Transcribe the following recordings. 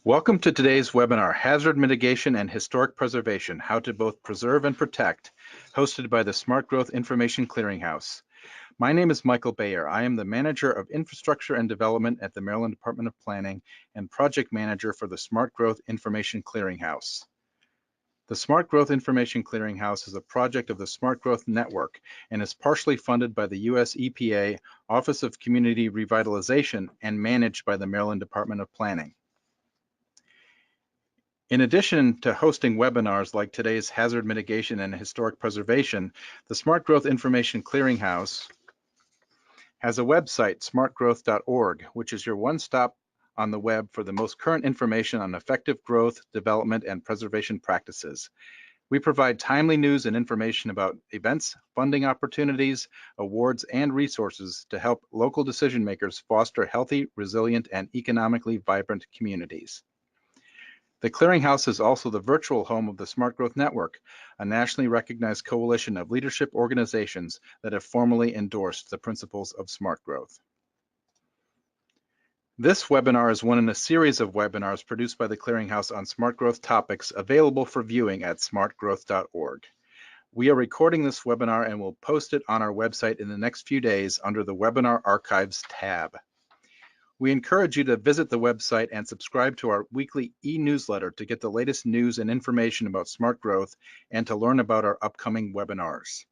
Welcome to today's webinar, Hazard Mitigation and Historic Preservation, How to Both Preserve and Protect, hosted by the Smart Growth Information Clearinghouse. My name is Michael Bayer. I am the Manager of Infrastructure and Development at the Maryland Department of Planning and Project Manager for the Smart Growth Information Clearinghouse. The Smart Growth Information Clearinghouse is a project of the Smart Growth Network and is partially funded by the U.S. EPA Office of Community Revitalization and managed by the Maryland Department of Planning. In addition to hosting webinars like today's Hazard Mitigation and Historic Preservation, the Smart Growth Information Clearinghouse has a website, smartgrowth.org, which is your one-stop on the web for the most current information on effective growth, development, and preservation practices. We provide timely news and information about events, funding opportunities, awards, and resources to help local decision makers foster healthy, resilient, and economically vibrant communities. The Clearinghouse is also the virtual home of the Smart Growth Network, a nationally recognized coalition of leadership organizations that have formally endorsed the principles of smart growth. This webinar is one in a series of webinars produced by the Clearinghouse on smart growth topics available for viewing at smartgrowth.org. We are recording this webinar and will post it on our website in the next few days under the Webinar Archives tab. We encourage you to visit the website and subscribe to our weekly e-newsletter to get the latest news and information about smart growth and to learn about our upcoming webinars.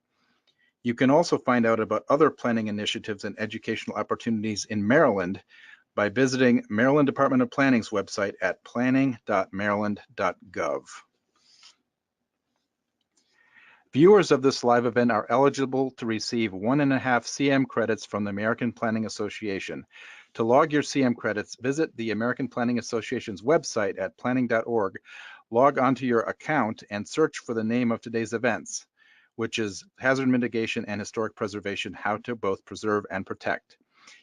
You can also find out about other planning initiatives and educational opportunities in Maryland by visiting Maryland Department of Planning's website at planning.maryland.gov. Viewers of this live event are eligible to receive 1.5 CM credits from the American Planning Association. To log your CM credits, visit the American Planning Association's website at planning.org, log onto your account, and search for the name of today's events, which is Hazard Mitigation and Historic Preservation, How to Both Preserve and Protect.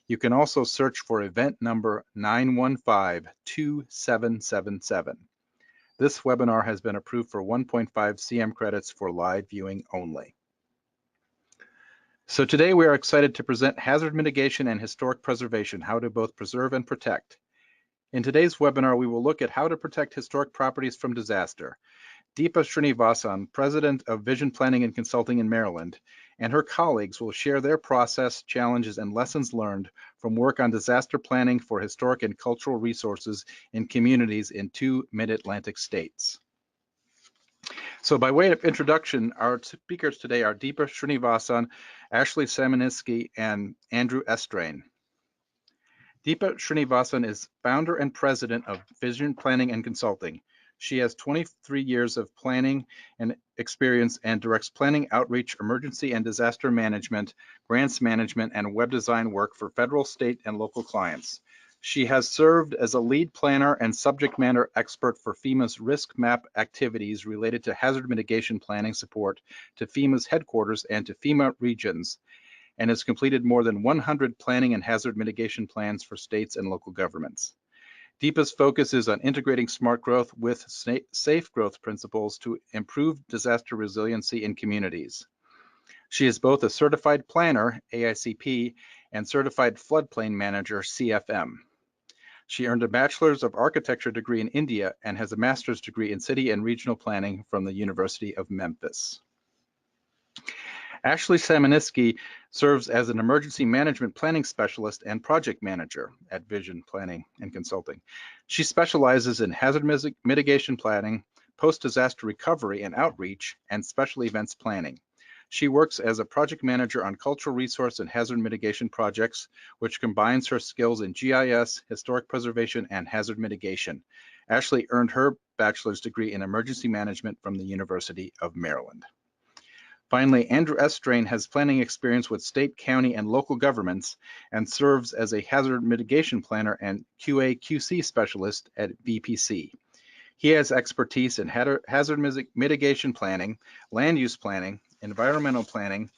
You can also search for event number 915-2777. This webinar has been approved for 1.5 CM credits for live viewing only. So today we are excited to present Hazard Mitigation and Historic Preservation, How to Both Preserve and Protect. In today's webinar, we will look at how to protect historic properties from disaster. Deepa Srinivasan, President of Vision Planning and Consulting in Maryland, and her colleagues will share their process, challenges, and lessons learned from work on disaster planning for historic and cultural resources in communities in 2 mid-Atlantic states. So by way of introduction, our speakers today are Deepa Srinivasan, Ashley Samaniski, and Andrew Estrain. Deepa Srinivasan is founder and president of Vision Planning and Consulting. She has 23 years of planning and experience and directs planning, outreach, emergency and disaster management, grants management, and web design work for federal, state, and local clients. She has served as a lead planner and subject matter expert for FEMA's risk map activities related to hazard mitigation planning support to FEMA's headquarters and to FEMA regions, and has completed more than 100 planning and hazard mitigation plans for states and local governments. Deepa's focus is on integrating smart growth with safe growth principles to improve disaster resiliency in communities. She is both a certified planner, AICP, and certified floodplain manager, CFM. She earned a Bachelor's of Architecture degree in India and has a master's degree in city and regional planning from the University of Memphis. Ashley Samaniski serves as an emergency management planning specialist and project manager at Vision Planning and Consulting. She specializes in hazard mitigation planning, post-disaster recovery and outreach, and special events planning. She works as a project manager on cultural resource and hazard mitigation projects, which combines her skills in GIS, historic preservation, and hazard mitigation. Ashley earned her bachelor's degree in emergency management from the University of Maryland. Finally, Andrew Estrain has planning experience with state, county, and local governments and serves as a hazard mitigation planner and QA/QC specialist at VPC. He has expertise in hazard mitigation planning, land use planning, environmental planning,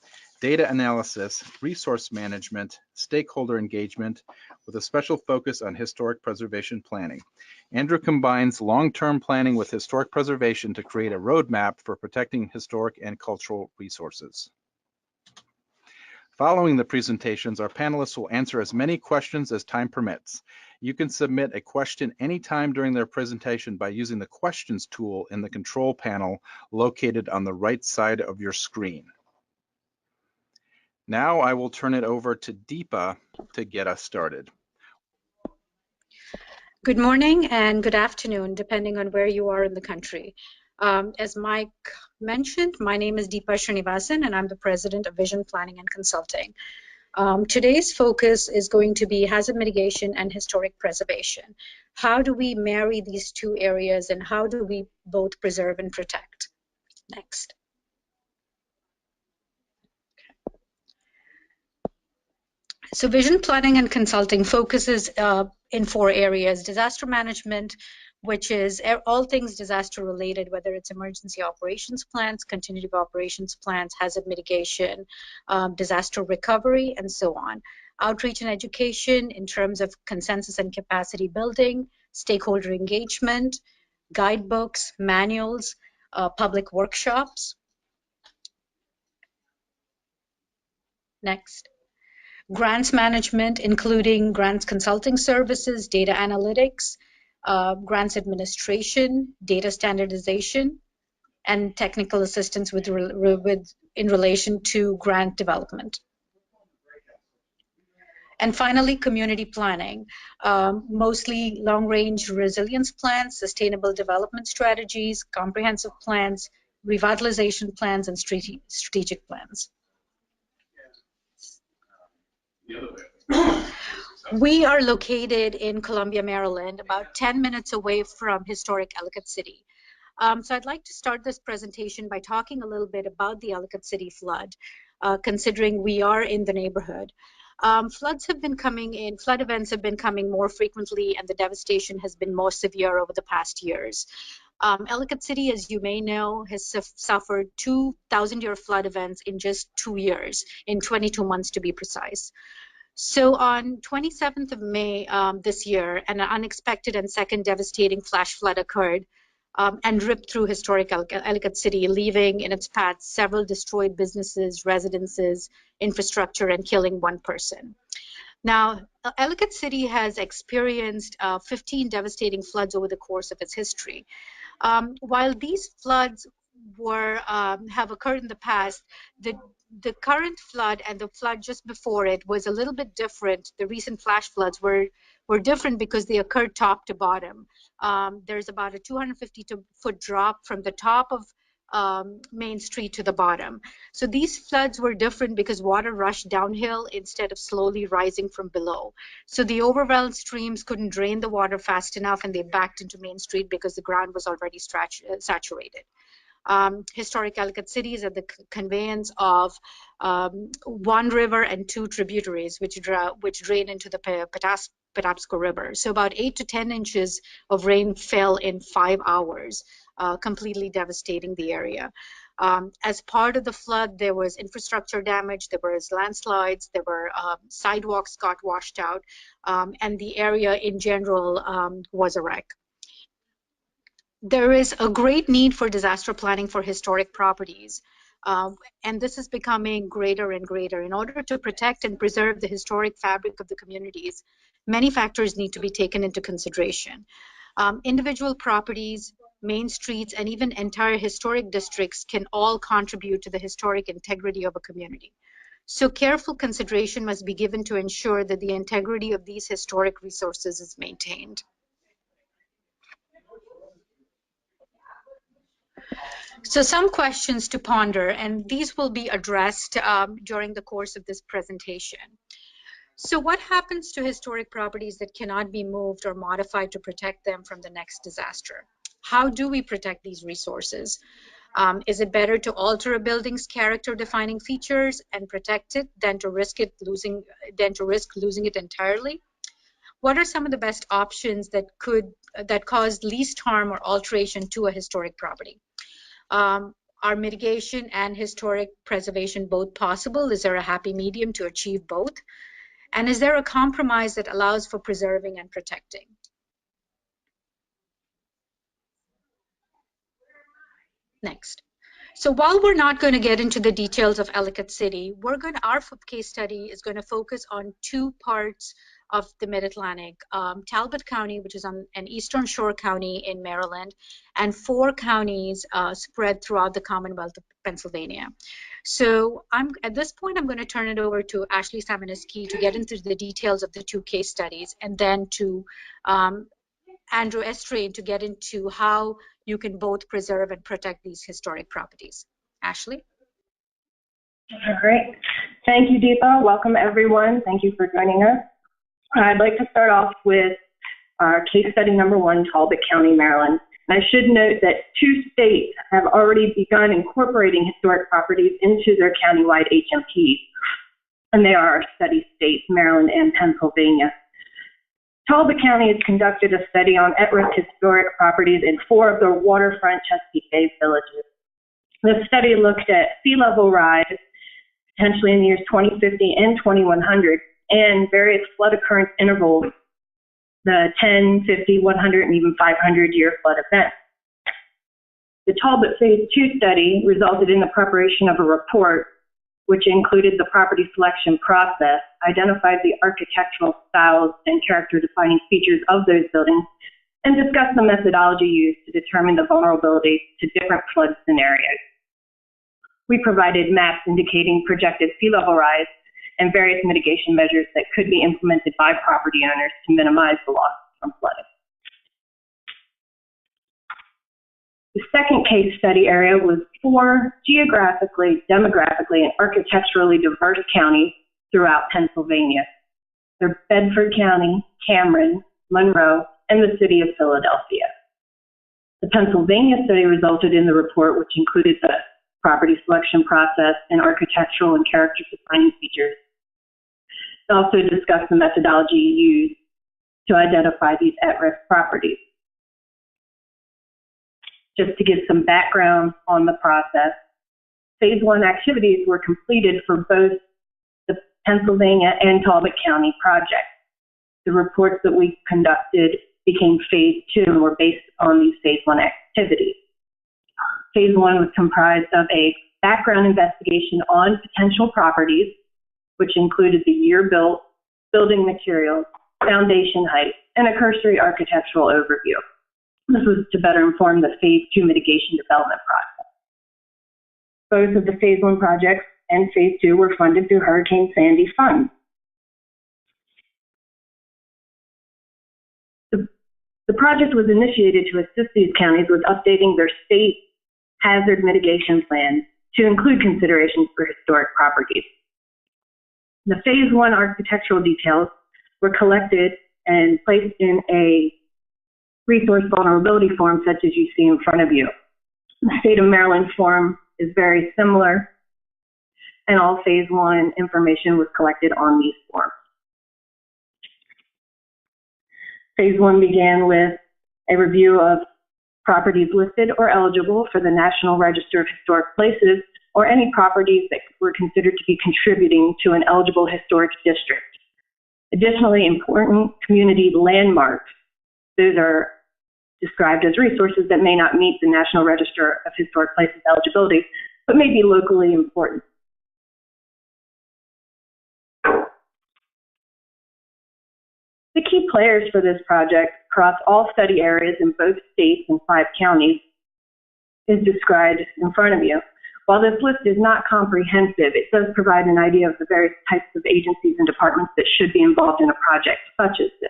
data analysis, resource management, stakeholder engagement, with a special focus on historic preservation planning. Andrew combines long-term planning with historic preservation to create a roadmap for protecting historic and cultural resources. Following the presentations, our panelists will answer as many questions as time permits. You can submit a question anytime during their presentation by using the questions tool in the control panel located on the right side of your screen. Now I will turn it over to Deepa to get us started. Good morning and good afternoon, depending on where you are in the country. As Mike mentioned, my name is Deepa Srinivasan, and I'm the president of Vision Planning and Consulting. Today's focus is going to be hazard mitigation and historic preservation. How do we marry these two areas, and how do we both preserve and protect? Next. So vision planning and consulting focuses in 4 areas: disaster management, which is all things disaster related, whether it's emergency operations plans, continuity of operations plans, hazard mitigation, disaster recovery, and so on. Outreach and education in terms of consensus and capacity building, stakeholder engagement, guidebooks, manuals, public workshops. Next. Grants management, including grants consulting services, data analytics, grants administration, data standardization, and technical assistance in relation to grant development. And finally, community planning, mostly long-range resilience plans, sustainable development strategies, comprehensive plans, revitalization plans, and strategic plans. We are located in Columbia, Maryland, about 10 minutes away from historic Ellicott City. So I'd like to start this presentation by talking a little bit about the Ellicott City flood, considering we are in the neighborhood. Floods have been coming in, flood events have been coming more frequently, and the devastation has been more severe over the past years. Ellicott City, as you may know, has suffered 2 1,000-year flood events in just 2 years, in 22 months to be precise. So on 27th of May this year, an unexpected and second devastating flash flood occurred and ripped through historic Ellicott City, leaving in its path several destroyed businesses, residences, infrastructure, and killing 1 person. Now, Ellicott City has experienced 15 devastating floods over the course of its history. While these floods have occurred in the past, the current flood and the flood just before it was a little bit different. The recent flash floods were different because they occurred top to bottom. There's about a 250-foot drop from the top of Main Street to the bottom. So these floods were different because water rushed downhill instead of slowly rising from below. So the overwhelmed streams couldn't drain the water fast enough, and they backed into Main Street because the ground was already saturated. Historic Ellicott City is at the conveyance of 1 river and 2 tributaries, which drain into the Patapsco River. So about 8 to 10 inches of rain fell in 5 hours, completely devastating the area. As part of the flood, there was infrastructure damage, there was landslides, there were sidewalks got washed out, and the area in general was a wreck. There is a great need for disaster planning for historic properties, and this is becoming greater and greater. In order to protect and preserve the historic fabric of the communities, many factors need to be taken into consideration. Individual properties, main streets, and even entire historic districts can all contribute to the historic integrity of a community. So careful consideration must be given to ensure that the integrity of these historic resources is maintained. So some questions to ponder, and these will be addressed during the course of this presentation. So what happens to historic properties that cannot be moved or modified to protect them from the next disaster? How do we protect these resources? Is it better to alter a building's character-defining features and protect it than to risk losing it entirely? What are some of the best options that cause least harm or alteration to a historic property? Are mitigation and historic preservation both possible? Is there a happy medium to achieve both? And is there a compromise that allows for preserving and protecting? Next. So while we're not going to get into the details of Ellicott City, our case study is going to focus on 2 parts of the Mid-Atlantic, Talbot County, which is on an eastern shore county in Maryland, and 4 counties spread throughout the Commonwealth of Pennsylvania. So at this point, I'm going to turn it over to Ashley Samineski to get into the details of the 2 case studies, and then to Andrew Estrain to get into how you can both preserve and protect these historic properties. Ashley? All right. Thank you, Deepa. Welcome, everyone. Thank you for joining us. I'd like to start off with our case study number 1, Talbot County, Maryland. And I should note that 2 states have already begun incorporating historic properties into their countywide HMPs, and they are our study states, Maryland and Pennsylvania. Talbot County has conducted a study on at-risk historic properties in 4 of the waterfront Chesapeake Bay villages. The study looked at sea level rise, potentially in the years 2050 and 2100, and various flood occurrence intervals, the 10, 50, 100, and even 500-year flood events. The Talbot Phase 2 study resulted in the preparation of a report which included the property selection process, identified the architectural styles and character-defining features of those buildings, and discussed the methodology used to determine the vulnerability to different flood scenarios. We provided maps indicating projected sea level rise and various mitigation measures that could be implemented by property owners to minimize the loss from flooding. The second case study area was 4 geographically, demographically, and architecturally diverse counties throughout Pennsylvania. They're Bedford County, Cameron, Monroe, and the city of Philadelphia. The Pennsylvania study resulted in the report, which included the property selection process and architectural and character-defining features. It also discussed the methodology used to identify these at-risk properties. Just to give some background on the process, Phase 1 activities were completed for both the Pennsylvania and Talbot County projects. The reports that we conducted became Phase 2 and were based on these Phase 1 activities. Phase 1 was comprised of a background investigation on potential properties, which included the year built, building materials, foundation height, and a cursory architectural overview. This was to better inform the Phase 2 mitigation development process. Both of the Phase 1 projects and Phase 2 were funded through Hurricane Sandy funds. The project was initiated to assist these counties with updating their state hazard mitigation plans to include considerations for historic properties. The Phase 1 architectural details were collected and placed in a resource vulnerability form such as you see in front of you. The state of Maryland form is very similar, and all Phase 1 information was collected on these forms. Phase 1 began with a review of properties listed or eligible for the National Register of Historic Places, or any properties that were considered to be contributing to an eligible historic district. Additionally, important community landmarks, those are described as resources that may not meet the National Register of Historic Places eligibility, but may be locally important. The key players for this project across all study areas in both states and 5 counties is described in front of you. While this list is not comprehensive, it does provide an idea of the various types of agencies and departments that should be involved in a project such as this.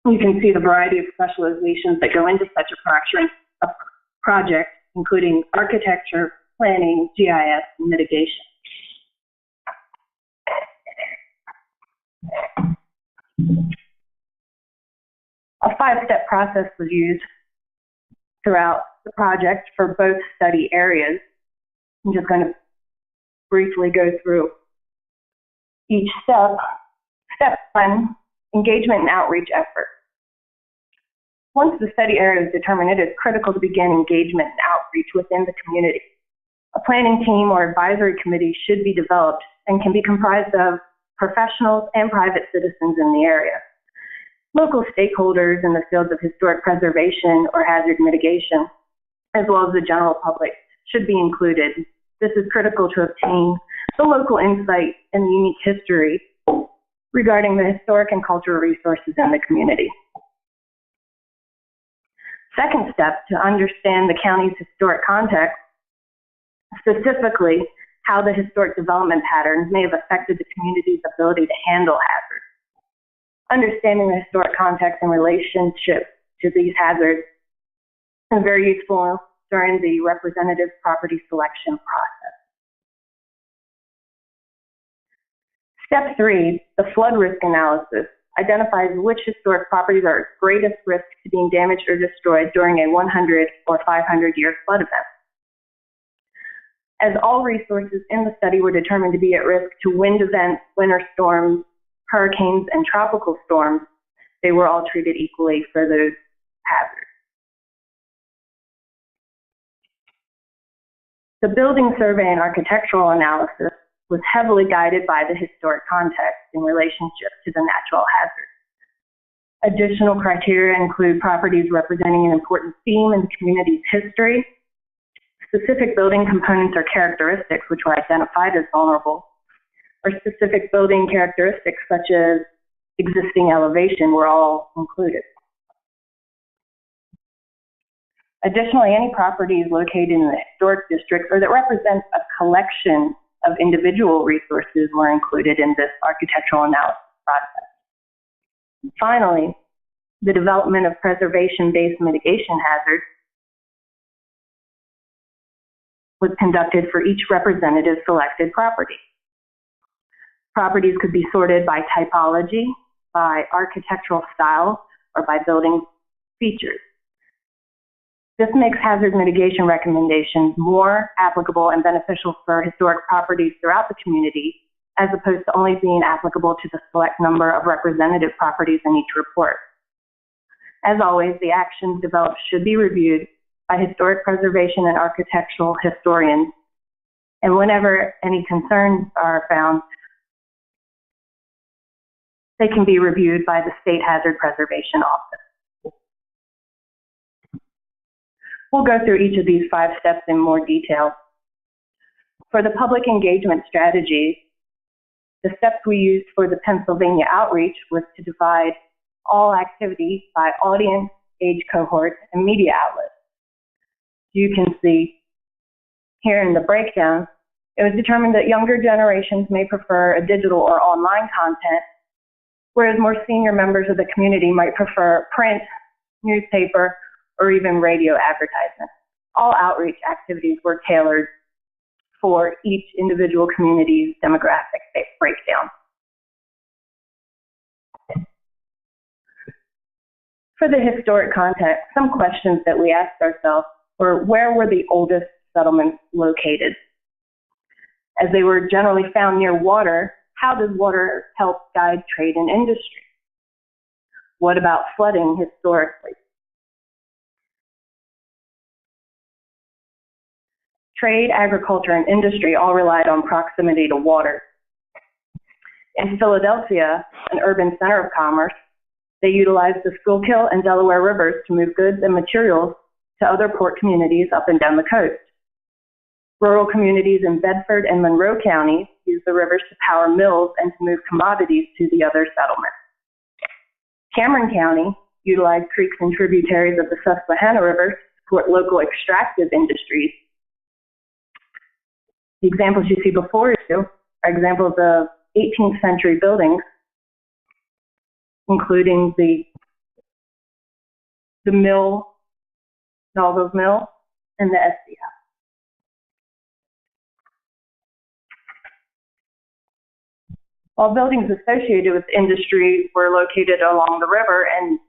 You can see the variety of specializations that go into such a project, including architecture, planning, GIS, and mitigation. A 5-step process was used throughout the project for both study areas. I'm just going to briefly go through each step. Step 1, engagement and outreach effort. Once the study area is determined, it is critical to begin engagement and outreach within the community. A planning team or advisory committee should be developed and can be comprised of professionals and private citizens in the area. Local stakeholders in the fields of historic preservation or hazard mitigation, as well as the general public, should be included. This is critical to obtain the local insight and unique history regarding the historic and cultural resources in the community. Second step, to understand the county's historic context, specifically how the historic development patterns may have affected the community's ability to handle hazards. Understanding the historic context and relationship to these hazards is very useful during the representative property selection process. Step 3, the flood risk analysis, identifies which historic properties are at greatest risk to being damaged or destroyed during a 100 or 500-year flood event. As all resources in the study were determined to be at risk to wind events, winter storms, hurricanes, and tropical storms, they were all treated equally for those hazards. The building survey and architectural analysis was heavily guided by the historic context in relationship to the natural hazards. Additional criteria include properties representing an important theme in the community's history, specific building components or characteristics which were identified as vulnerable, or specific building characteristics such as existing elevation were all included. Additionally, any properties located in the historic district or that represent a collection of individual resources were included in this architectural analysis process. And finally, the development of preservation-based mitigation hazards was conducted for each representative selected property. Properties could be sorted by typology, by architectural style, or by building features. This makes hazard mitigation recommendations more applicable and beneficial for historic properties throughout the community, as opposed to only being applicable to the select number of representative properties in each report. As always, the actions developed should be reviewed by historic preservation and architectural historians, and whenever any concerns are found, they can be reviewed by the State Hazard Preservation Office. We'll go through each of these 5 steps in more detail. For the public engagement strategy, the steps we used for the Pennsylvania outreach was to divide all activity by audience, age cohort, and media outlets. You can see here in the breakdown, it was determined that younger generations may prefer a digital or online content, whereas more senior members of the community might prefer print, newspaper, or even radio advertisements. All outreach activities were tailored for each individual community's demographic breakdown. For the historic context, some questions that we asked ourselves were, where were the oldest settlements located? As they were generally found near water, how does water help guide trade and industry? What about flooding historically? Trade, agriculture, and industry all relied on proximity to water. In Philadelphia, an urban center of commerce, they utilized the Schuylkill and Delaware rivers to move goods and materials to other port communities up and down the coast. Rural communities in Bedford and Monroe counties used the rivers to power mills and to move commodities to the other settlements. Cameron County utilized creeks and tributaries of the Susquehanna River to support local extractive industries. The examples you see before you are examples of 18th century buildings, including the mill, Melville's Mill, and the SC House. While buildings associated with industry were located along the river and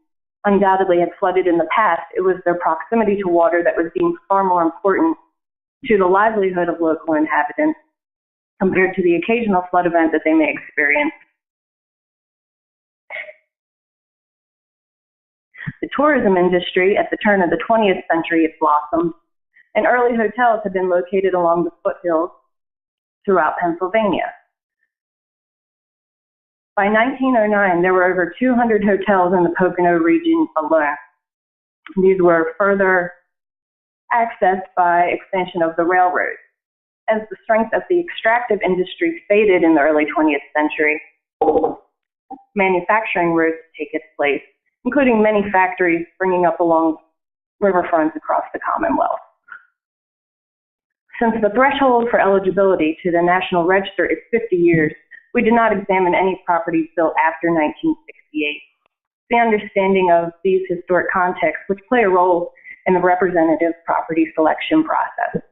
undoubtedly had flooded in the past, it was their proximity to water that was deemed far more important to the livelihood of local inhabitants compared to the occasional flood event that they may experience. The tourism industry at the turn of the 20th century had blossomed, and early hotels had been located along the foothills throughout Pennsylvania. By 1909, there were over 200 hotels in the Pocono region alone. These were further accessed by expansion of the railroad. As the strength of the extractive industry faded in the early 20th century, manufacturing roads to take its place, including many factories springing up along riverfronts across the Commonwealth. Since the threshold for eligibility to the National Register is 50 years, we did not examine any properties built after 1968. The understanding of these historic contexts, which play a role in the representative property selection process.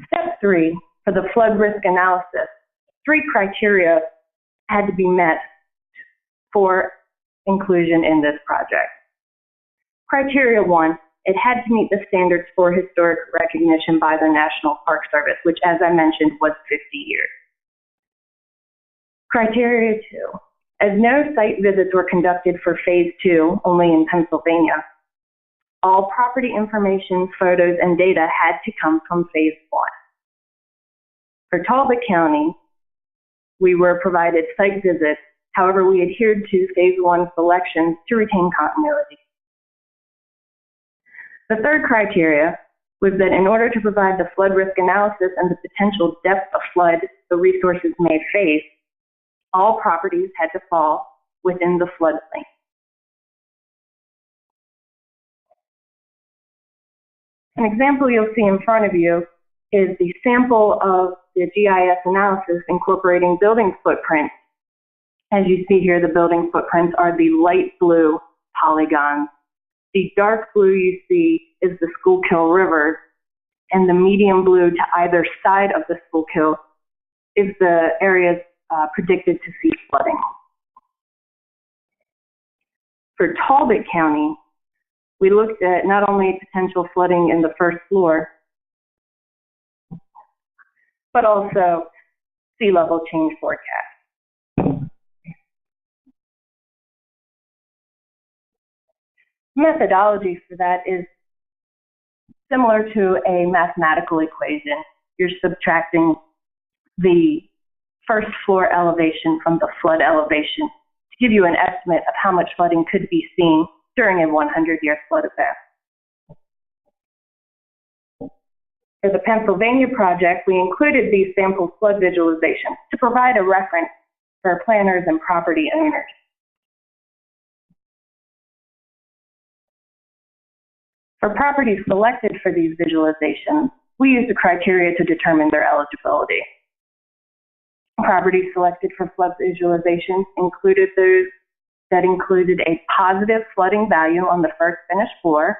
Step 3, for the flood risk analysis, 3 criteria had to be met for inclusion in this project. Criteria 1, it had to meet the standards for historic recognition by the National Park Service, which, as I mentioned, was 50 years. Criteria 2, as no site visits were conducted for Phase 2, only in Pennsylvania, all property information, photos, and data had to come from Phase 1. For Talbot County, we were provided site visits. However, we adhered to Phase 1 selections to retain continuity. The third criteria was that in order to provide the flood risk analysis and the potential depth of flood the resources may face, all properties had to fall within the floodplain. An example you'll see in front of you is the sample of the GIS analysis incorporating building footprints. As you see here, the building footprints are the light blue polygons. The dark blue you see is the Schuylkill River, and the medium blue to either side of the Schuylkill is the areas predicted to see flooding. For Talbot County, we looked at not only potential flooding in the first floor, but also sea level change forecast. Methodology for that is similar to a mathematical equation. You're subtracting the first floor elevation from the flood elevation to give you an estimate of how much flooding could be seen during a 100-year flood event. For the Pennsylvania project, we included these sample flood visualizations to provide a reference for planners and property owners. For properties selected for these visualizations, we used a criteria to determine their eligibility. Properties selected for flood visualizations included those that included a positive flooding value on the first finished floor,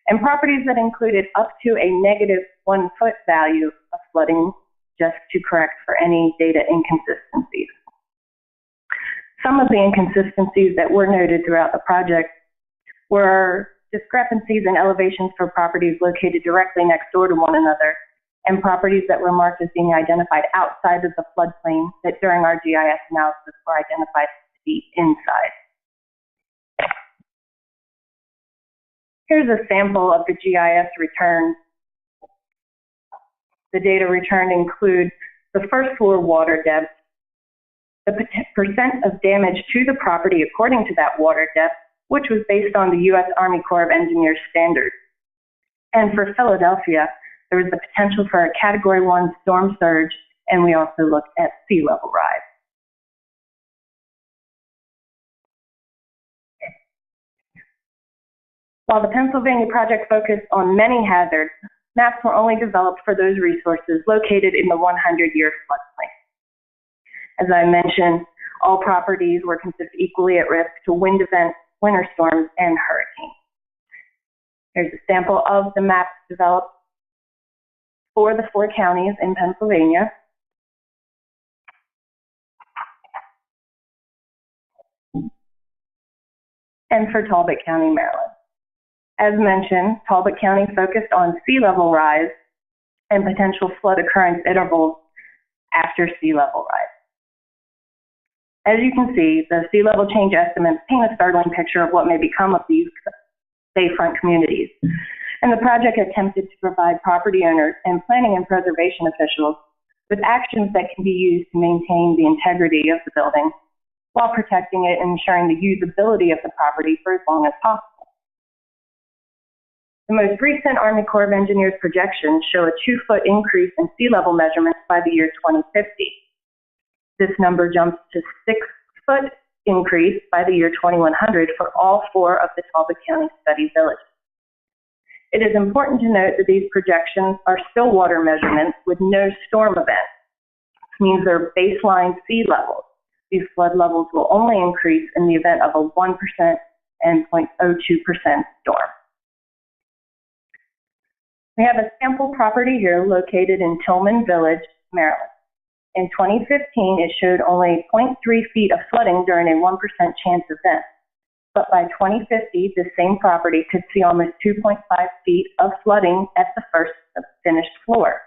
and properties that included up to a negative 1 foot value of flooding, just to correct for any data inconsistencies. Some of the inconsistencies that were noted throughout the project were discrepancies in elevations for properties located directly next door to one another, and properties that were marked as being identified outside of the floodplain that during our GIS analysis were identified to be inside. Here's a sample of the GIS return. The data returned include the first floor water depth, the percent of damage to the property according to that water depth, which was based on the U.S. Army Corps of Engineers standard. And for Philadelphia, there was the potential for a Category 1 storm surge, and we also looked at sea level rise. While the Pennsylvania project focused on many hazards, maps were only developed for those resources located in the 100-year floodplain. As I mentioned, all properties were considered equally at risk to wind events, winter storms, and hurricanes. Here's a sample of the maps developed for the 4 counties in Pennsylvania. And for Talbot County, Maryland. As mentioned, Talbot County focused on sea level rise and potential flood occurrence intervals after sea level rise. As you can see, the sea level change estimates paint a startling picture of what may become of these bayfront communities. And the project attempted to provide property owners and planning and preservation officials with actions that can be used to maintain the integrity of the building while protecting it and ensuring the usability of the property for as long as possible. The most recent Army Corps of Engineers projections show a 2-foot increase in sea level measurements by the year 2050. This number jumps to 6-foot increase by the year 2100 for all 4 of the Talbot County study villages. It is important to note that these projections are still water measurements with no storm events. This means they're baseline sea levels. These flood levels will only increase in the event of a 1% and 0.02% storm. We have a sample property here located in Tillman Village, Maryland. In 2015, it showed only 0.3 feet of flooding during a 1% chance event. But by 2050, the same property could see almost 2.5 feet of flooding at the first finished floor.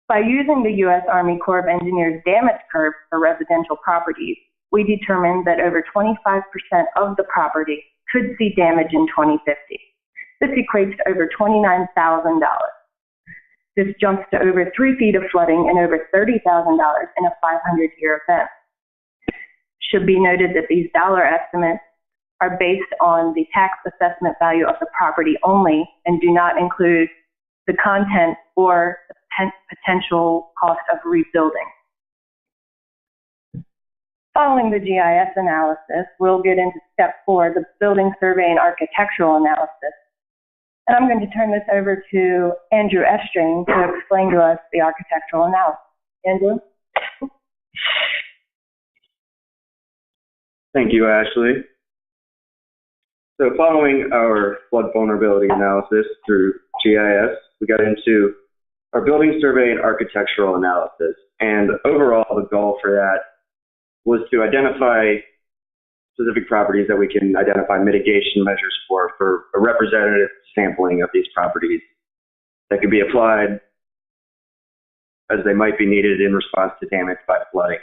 By using the U.S. Army Corps of Engineers damage curve for residential properties, we determined that over 25% of the property could see damage in 2050. This equates to over $29,000. This jumps to over 3 feet of flooding and over $30,000 in a 500-year event. Should be noted that these dollar estimates are based on the tax assessment value of the property only and do not include the content or the potential cost of rebuilding. Following the GIS analysis, we'll get into step 4, the building survey and architectural analysis. And I'm going to turn this over to Andrew Estring to explain to us the architectural analysis. Andrew? Thank you, Ashley. So following our flood vulnerability analysis through GIS, we got into our building survey and architectural analysis. And overall, the goal for that was to identify specific properties that we can identify mitigation measures for a representative sampling of these properties that could be applied as they might be needed in response to damage by flooding.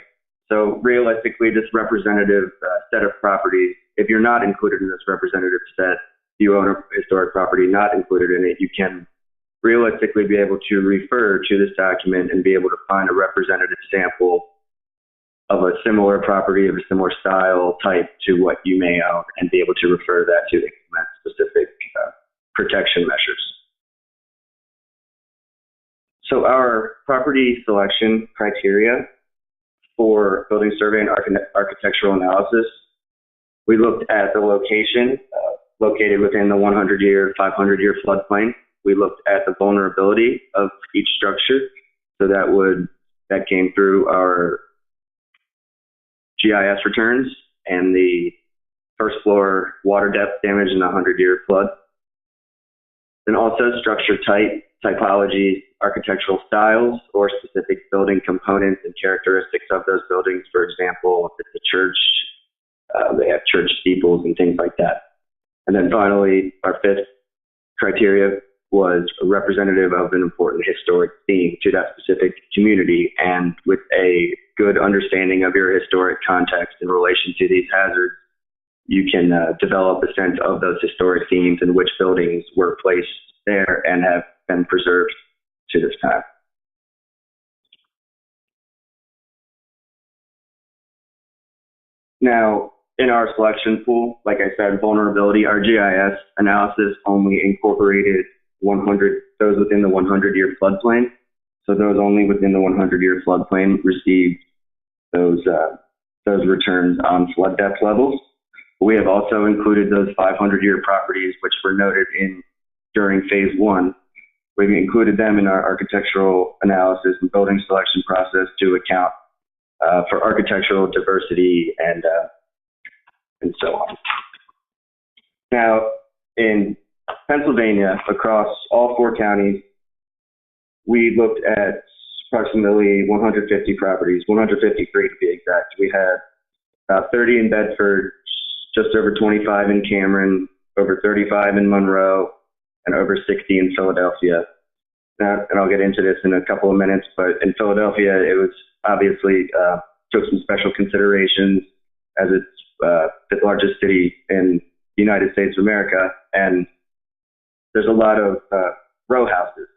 So realistically, this representative set of properties, if you're not included in this representative set, you own a historic property not included in it, you can realistically be able to refer to this document and be able to find a representative sample of a similar property of a similar style type to what you may own and be able to refer that to implement specific protection measures. So our property selection criteria for building survey and architectural analysis, we looked at the location located within the 100-year, 500-year floodplain. We looked at the vulnerability of each structure. So that came through our GIS returns and the first floor water depth damage in the 100-year flood. And also structure type, typologies, architectural styles, or specific building components and characteristics of those buildings. For example, if it's a church, they have church steeples and things like that. And then finally, our 5th criteria was a representative of an important historic theme to that specific community, and with a good understanding of your historic context in relation to these hazards, you can develop a sense of those historic themes and which buildings were placed there and have been preserved to this time. Now, in our selection pool, like I said, vulnerability, our GIS analysis only incorporated those within the 100-year floodplain. So those only within the 100-year floodplain received those returns on flood depth levels. We have also included those 500-year properties, which were noted during phase 1. We've included them in our architectural analysis and building selection process to account for architectural diversity and so on. Now, in Pennsylvania, across all 4 counties, we looked at approximately 150 properties, 153 to be exact. We had about 30 in Bedford, just over 25 in Cameron, over 35 in Monroe, and over 60 in Philadelphia. Now, and I'll get into this in a couple of minutes, but in Philadelphia, it was obviously took some special considerations as it's the largest city in the United States of America, and there's a lot of rowhouses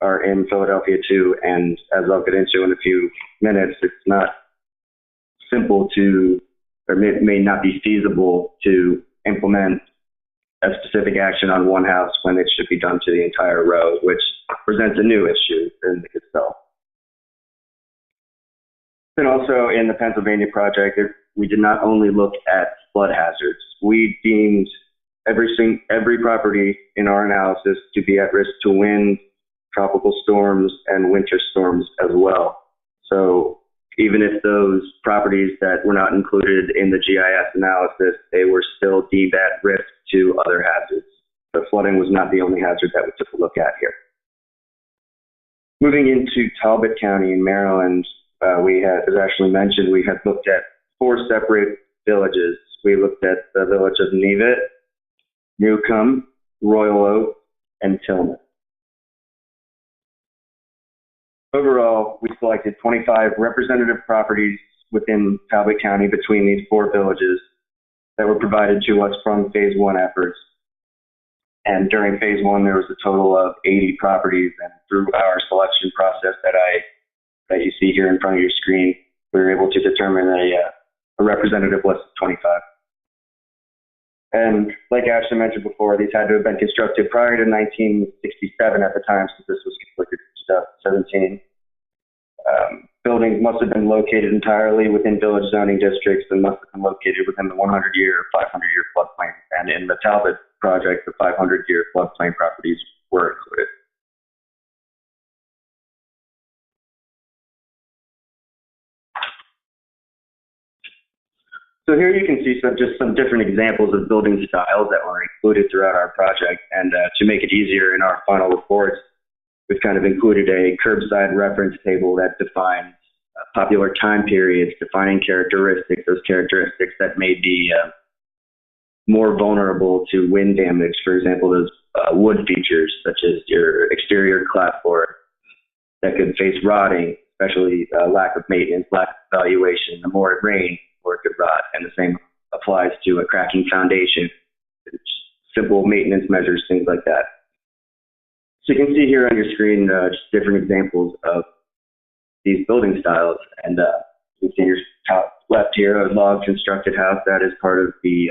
are in Philadelphia too, and as I'll get into in a few minutes, it's not simple to, or may not be feasible to implement a specific action on one house when it should be done to the entire row, which presents a new issue in itself. And also in the Pennsylvania project, we did not only look at flood hazards. We deemed every property in our analysis to be at risk to wind, tropical storms, and winter storms as well. So even if those properties that were not included in the GIS analysis, they were still deemed at risk to other hazards. So flooding was not the only hazard that we took a look at here. Moving into Talbot County in Maryland, we had, as Ashley mentioned, we had looked at 4 separate villages. We looked at the village of Nevis, Newcomb, Royal Oak, and Tillman. Overall, we selected 25 representative properties within Talbot County between these 4 villages that were provided to us from Phase 1 efforts. And during Phase 1, there was a total of 80 properties, and through our selection process that you see here in front of your screen, we were able to determine a representative list of 25. And like Ashley mentioned before, these had to have been constructed prior to 1967 at the time, since this was completed in 2017. Buildings must have been located entirely within village zoning districts and must have been located within the 100-year or 500-year floodplain. And in the Talbot project, the 500-year floodplain properties were included. So here you can see just some different examples of building styles that were included throughout our project. And to make it easier in our final reports, we've kind of included a curbside reference table that defines popular time periods, defining characteristics, those characteristics that may be more vulnerable to wind damage. For example, those wood features, such as your exterior clapboard, that could face rotting, especially lack of maintenance, lack of evaluation. The more it rains, the more it could rot. And the same applies to a cracking foundation, simple maintenance measures, things like that. So you can see here on your screen just different examples of these building styles. And you can see in your top left here, a log constructed house that is part of the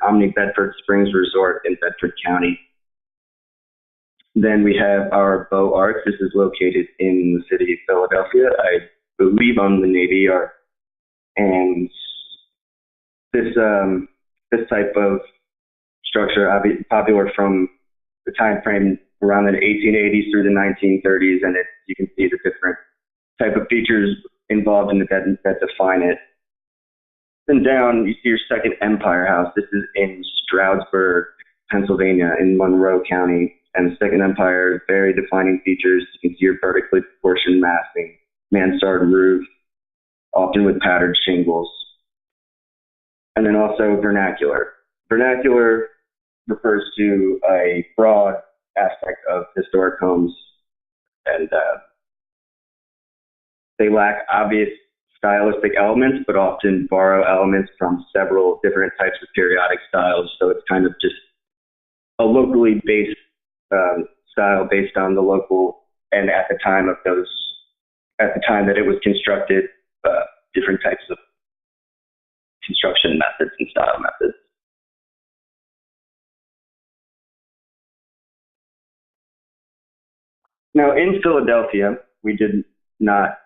Omni Bedford Springs Resort in Bedford County. Then we have our Bow Arch. This is located in the city of Philadelphia, I believe on the Navy Yard. And this type of structure, popular from the time frame around the 1880s through the 1930s, and you can see the different type of features involved in that define it. Then down, you see your Second Empire House. This is in Stroudsburg, Pennsylvania, in Monroe County. And the Second Empire, very defining features. You can see your vertically proportioned massing, mansard roof, often with patterned shingles. And then also vernacular. Vernacular refers to a broad aspect of historic homes, and they lack obvious stylistic elements, but often borrow elements from several different types of periodic styles. So it's kind of just a locally based style based on the local and at the time that it was constructed, different types of construction methods and style methods. Now, in Philadelphia, we did not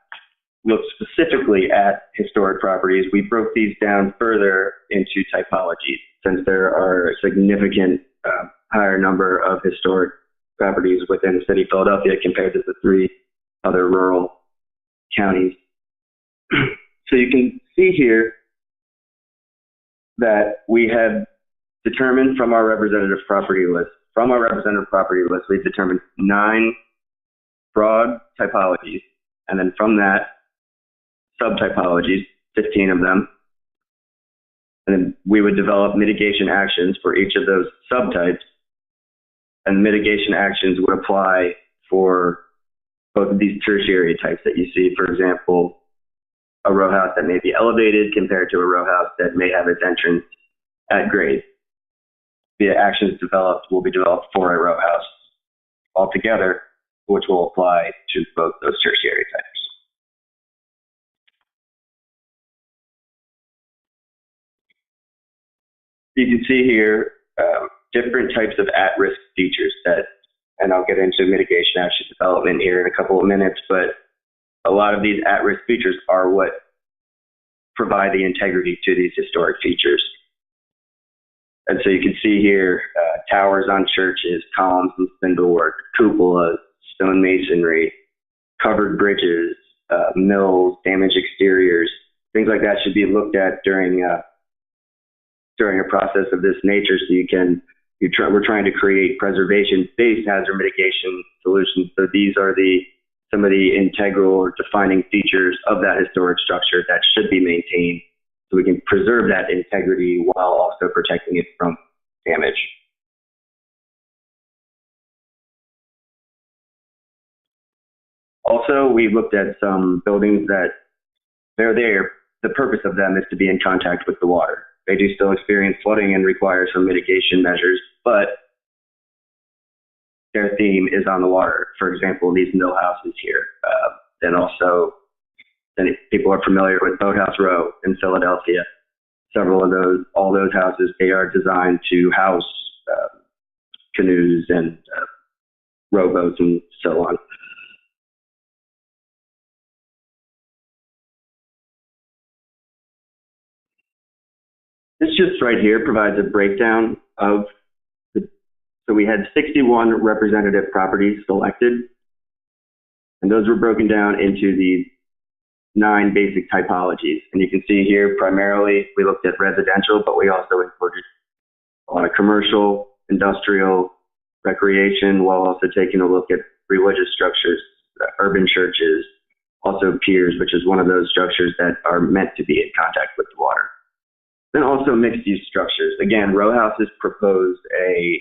look specifically at historic properties. We broke these down further into typologies, since there are a significant higher number of historic properties within the city of Philadelphia compared to the 3 other rural counties. So you can see here that we have determined from our representative property list, we've determined 9 broad typologies, and then from that, subtypologies, 15 of them. And then we would develop mitigation actions for each of those subtypes, and mitigation actions would apply for both of these tertiary types that you see. For example, a row house that may be elevated compared to a row house that may have its entrance at grade. The actions will be developed for a row house altogether, which will apply to both those tertiary types. You can see here different types of at-risk features that, and I'll get into mitigation action development here in a couple of minutes, but a lot of these at-risk features are what provide the integrity to these historic features. And so you can see here, towers on churches, columns and spindlework, cupolas, stone masonry, covered bridges, mills, damaged exteriors, things like that should be looked at during a process of this nature. So we're trying to create preservation-based hazard mitigation solutions. So these are some of the integral or defining features of that historic structure that should be maintained, so we can preserve that integrity while also protecting it from damage. Also, we looked at some buildings that they're there. The purpose of them is to be in contact with the water. They do still experience flooding and require some mitigation measures, but their theme is on the water. For example, these mill houses here. And also, people are familiar with Boathouse Row in Philadelphia. All those houses, they are designed to house canoes and rowboats and so on. This just right here provides a breakdown of so we had 61 representative properties selected, and those were broken down into the 9 basic typologies. And you can see here, primarily, we looked at residential, but we also included a lot of commercial, industrial, recreation, while also taking a look at religious structures, urban churches, also piers, which is one of those structures that are meant to be in contact with the water. Then also mixed-use structures. Again, Rowhouse has proposed a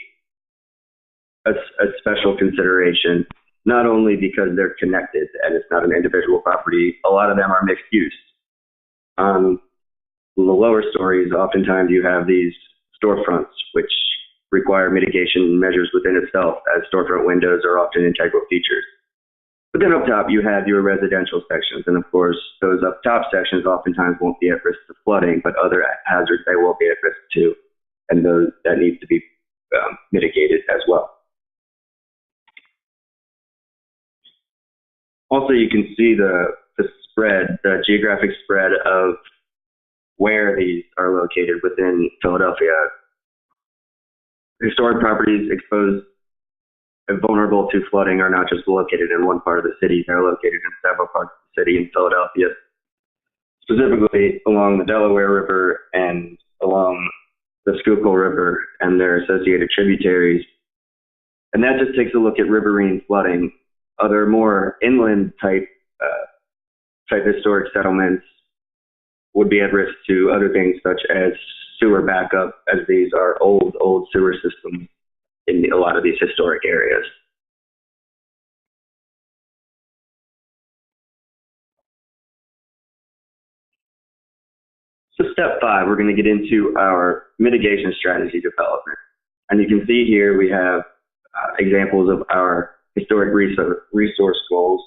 special consideration, not only because they're connected and it's not an individual property, a lot of them are mixed use. On the lower stories, oftentimes you have these storefronts, which require mitigation measures within itself, as storefront windows are often integral features. But then up top, you have your residential sections. And of course, those up top sections oftentimes won't be at risk to flooding, but other hazards they will be at risk to, and those that need to be mitigated as well. Also, you can see the geographic spread of where these are located within Philadelphia. Historic properties exposed and vulnerable to flooding are not just located in one part of the city, they're located in several parts of the city in Philadelphia, specifically along the Delaware River and along the Schuylkill River and their associated tributaries. And that just takes a look at riverine flooding. Other more inland type historic settlements would be at risk to other things such as sewer backup, as these are old sewer systems in a lot of these historic areas. So step 5, we're going to get into our mitigation strategy development. And you can see here we have examples of our historic resource goals.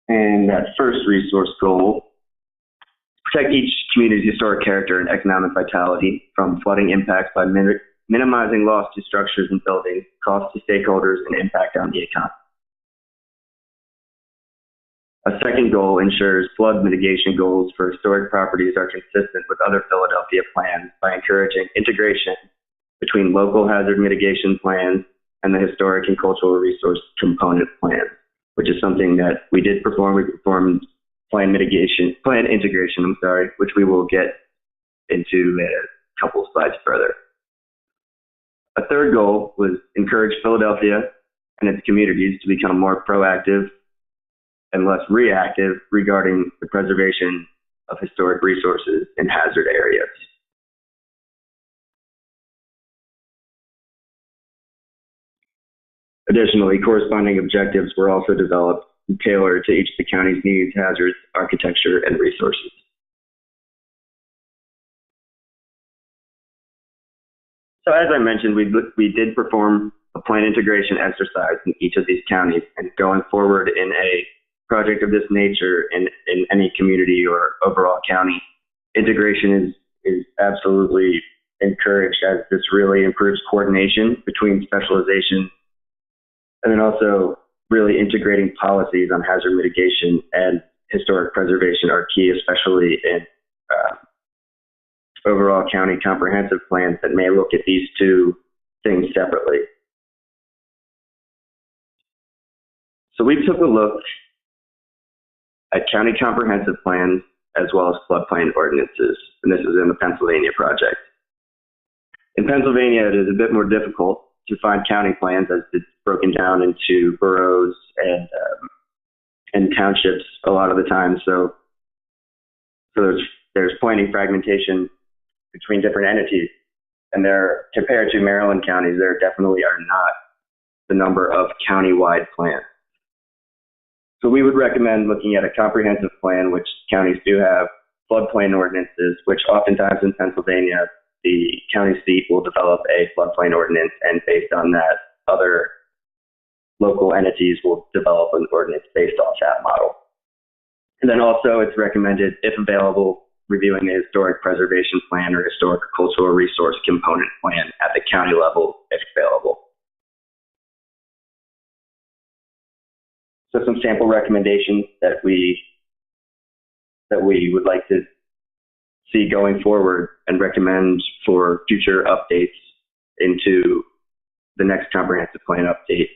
And that first resource goal, protect each community's historic character and economic vitality from flooding impacts by minimizing loss to structures and buildings, cost to stakeholders, and impact on the economy. A second goal ensures flood mitigation goals for historic properties are consistent with other Philadelphia plans by encouraging integration between local hazard mitigation plans and the historic and cultural resource component plans, which is something that we did perform. We performed plan integration, which we will get into in a couple of slides further. A third goal was encourage Philadelphia and its communities to become more proactive and less reactive regarding the preservation of historic resources in hazard areas. Additionally, corresponding objectives were also developed and tailored to each of the county's needs, hazards, architecture, and resources. So as I mentioned, we did perform a plan integration exercise in each of these counties, and going forward in a project of this nature in any community or overall county, integration is absolutely encouraged, as this really improves coordination between specialization, and then also really integrating policies on hazard mitigation and historic preservation are key, especially in overall county comprehensive plans that may look at these two things separately. So we took a look at county comprehensive plans as well as floodplain ordinances, and this is in the Pennsylvania project. In Pennsylvania, it is a bit more difficult to find county plans, as it's broken down into boroughs and townships a lot of the time. So there's pointing fragmentation between different entities, and there, compared to Maryland counties, there definitely are not the number of county-wide plans. So we would recommend looking at a comprehensive plan, which counties do have, floodplain ordinances, which oftentimes in Pennsylvania, the county seat will develop a floodplain ordinance, and based on that, other local entities will develop an ordinance based off that model. And then also it's recommended, if available, reviewing the historic preservation plan or historic cultural resource component plan at the county level if available. So some sample recommendations that we would like to see going forward and recommend for future updates into the next comprehensive plan update.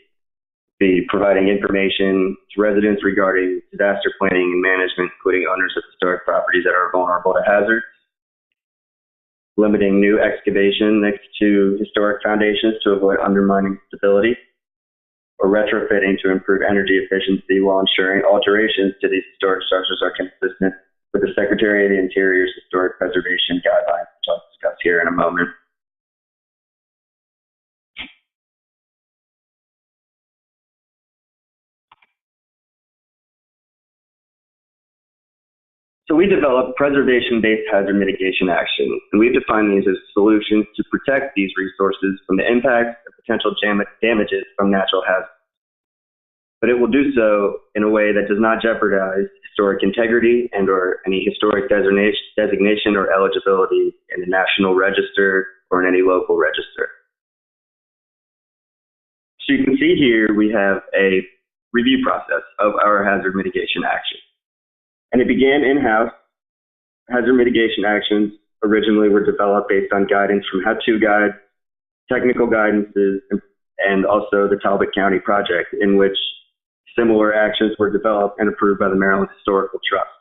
Be providing information to residents regarding disaster planning and management, including owners of historic properties that are vulnerable to hazards. Limiting new excavation next to historic foundations to avoid undermining stability. Or retrofitting to improve energy efficiency while ensuring alterations to these historic structures are consistent with the Secretary of the Interior's historic preservation guidelines, which I'll discuss here in a moment. So we developed preservation-based hazard mitigation action, and we've defined these as solutions to protect these resources from the impacts and potential damages from natural hazards. But it will do so in a way that does not jeopardize historic integrity and or any historic designation or eligibility in the National Register or in any local register. So you can see here we have a review process of our hazard mitigation action. And it began in-house. Hazard mitigation actions originally were developed based on guidance from how-to guides, technical guidances, and also the Talbot County project, in which similar actions were developed and approved by the Maryland Historical Trust.